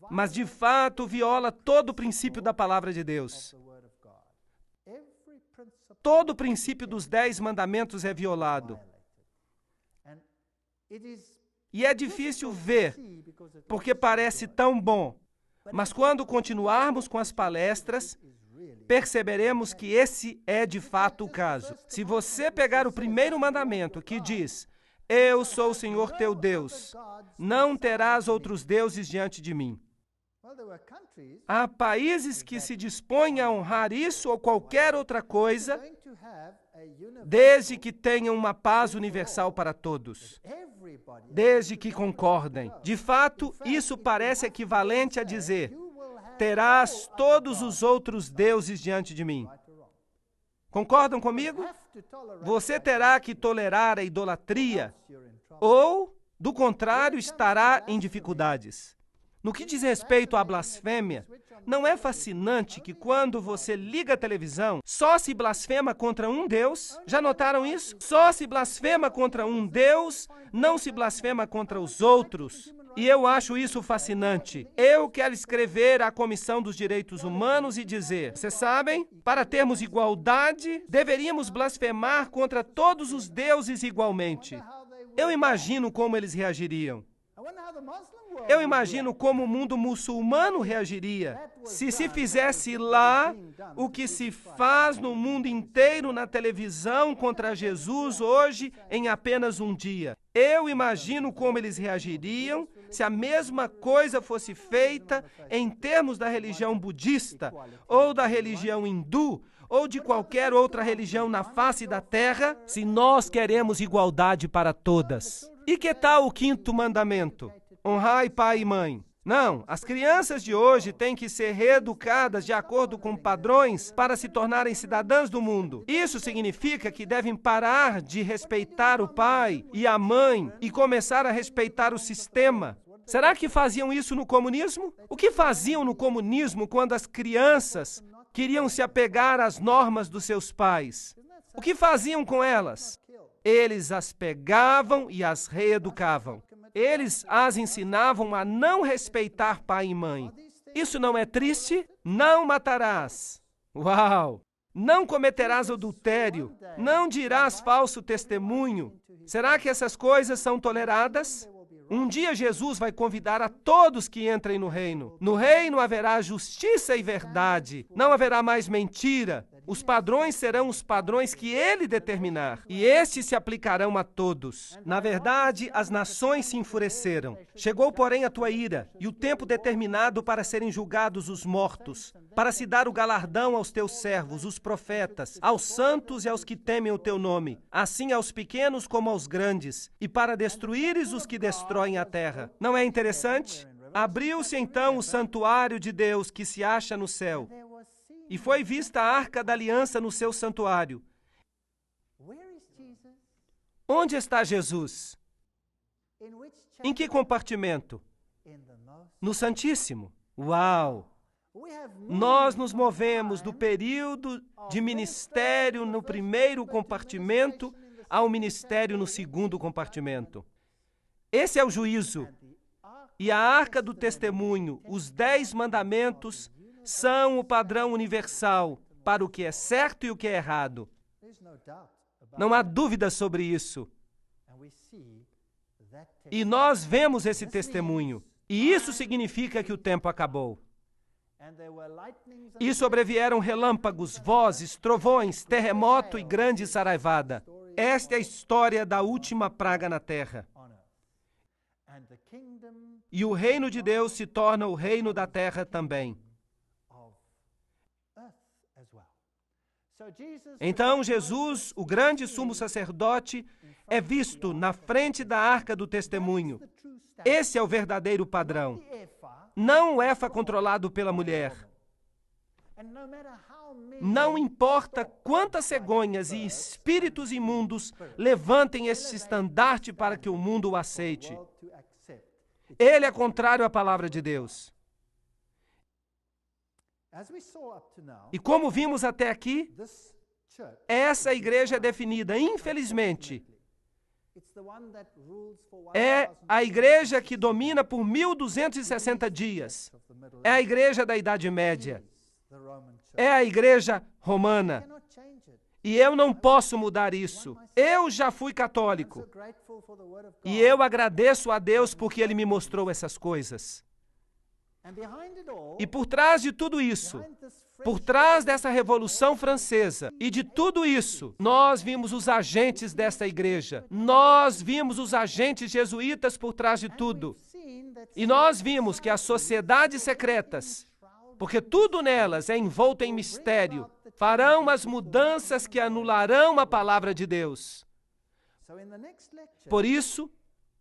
mas de fato viola todo o princípio da palavra de Deus. Todo o princípio dos 10 mandamentos é violado. E é difícil ver, porque parece tão bom. Mas quando continuarmos com as palestras, perceberemos que esse é de fato o caso. Se você pegar o primeiro mandamento que diz, eu sou o Senhor teu Deus, não terás outros deuses diante de mim. Há países que se dispõem a honrar isso ou qualquer outra coisa, desde que tenham uma paz universal para todos, desde que concordem. De fato, isso parece equivalente a dizer, terás todos os outros deuses diante de mim. Concordam comigo? Você terá que tolerar a idolatria, ou, do contrário, estará em dificuldades. No que diz respeito à blasfêmia, não é fascinante que quando você liga a televisão, só se blasfema contra um Deus? Já notaram isso? Só se blasfema contra um Deus, não se blasfema contra os outros. E eu acho isso fascinante. Eu quero escrever à Comissão dos Direitos Humanos e dizer, vocês sabem, para termos igualdade, deveríamos blasfemar contra todos os deuses igualmente. Eu imagino como eles reagiriam. Eu imagino como o mundo muçulmano reagiria se fizesse lá o que se faz no mundo inteiro na televisão contra Jesus hoje em apenas um dia. Eu imagino como eles reagiriam se a mesma coisa fosse feita em termos da religião budista, ou da religião hindu, ou de qualquer outra religião na face da terra, se nós queremos igualdade para todas. E que tal o 5º mandamento? Honrai pai e mãe. Não, as crianças de hoje têm que ser reeducadas de acordo com padrões para se tornarem cidadãs do mundo. Isso significa que devem parar de respeitar o pai e a mãe e começar a respeitar o sistema. Será que faziam isso no comunismo? O que faziam no comunismo quando as crianças queriam se apegar às normas dos seus pais? O que faziam com elas? Eles as pegavam e as reeducavam. Eles as ensinavam a não respeitar pai e mãe. Isso não é triste? Não matarás. Uau! Não cometerás adultério. Não dirás falso testemunho. Será que essas coisas são toleradas? Um dia Jesus vai convidar a todos que entrem no reino. No reino haverá justiça e verdade. Não haverá mais mentira. Os padrões serão os padrões que ele determinar, e estes se aplicarão a todos. Na verdade, as nações se enfureceram. Chegou, porém, a tua ira, e o tempo determinado para serem julgados os mortos, para se dar o galardão aos teus servos, os profetas, aos santos e aos que temem o teu nome, assim aos pequenos como aos grandes, e para destruíres os que destroem a terra. Não é interessante? Abriu-se então o santuário de Deus que se acha no céu, e foi vista a arca da aliança no seu santuário. Onde está Jesus? Em que compartimento? No Santíssimo. Uau! Nós nos movemos do período de ministério no primeiro compartimento ao ministério no segundo compartimento. Esse é o juízo. E a arca do testemunho, os 10 mandamentos, são o padrão universal para o que é certo e o que é errado. Não há dúvida sobre isso. E nós vemos esse testemunho. E isso significa que o tempo acabou. E sobrevieram relâmpagos, vozes, trovões, terremoto e grande saraivada. Esta é a história da última praga na terra. E o reino de Deus se torna o reino da terra também. Então, Jesus, o grande sumo sacerdote, é visto na frente da arca do testemunho. Esse é o verdadeiro padrão. Não o éfa controlado pela mulher. Não importa quantas cegonhas e espíritos imundos levantem este estandarte para que o mundo o aceite. Ele é contrário à palavra de Deus. E como vimos até aqui, essa igreja é definida, infelizmente, é a igreja que domina por 1260 dias. É a igreja da Idade Média. É a igreja romana. E eu não posso mudar isso. Eu já fui católico. E eu agradeço a Deus porque Ele me mostrou essas coisas. E por trás de tudo isso, por trás dessa Revolução Francesa e de tudo isso, nós vimos os agentes dessa igreja. Nós vimos os agentes jesuítas por trás de tudo. E nós vimos que as sociedades secretas, porque tudo nelas é envolto em mistério, farão as mudanças que anularão a palavra de Deus. Por isso,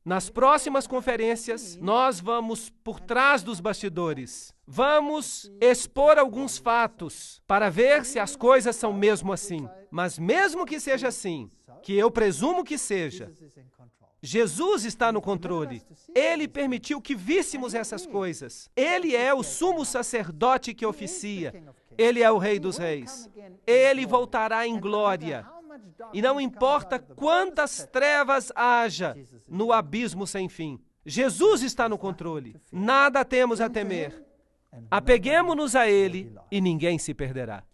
nas próximas conferências, nós vamos por trás dos bastidores. Vamos expor alguns fatos para ver se as coisas são mesmo assim. Mas mesmo que seja assim, que eu presumo que seja, Jesus está no controle. Ele permitiu que víssemos essas coisas. Ele é o sumo sacerdote que oficia. Ele é o Rei dos Reis. Ele voltará em glória. E não importa quantas trevas haja no abismo sem fim. Jesus está no controle. Nada temos a temer. Apeguemo-nos a Ele e ninguém se perderá.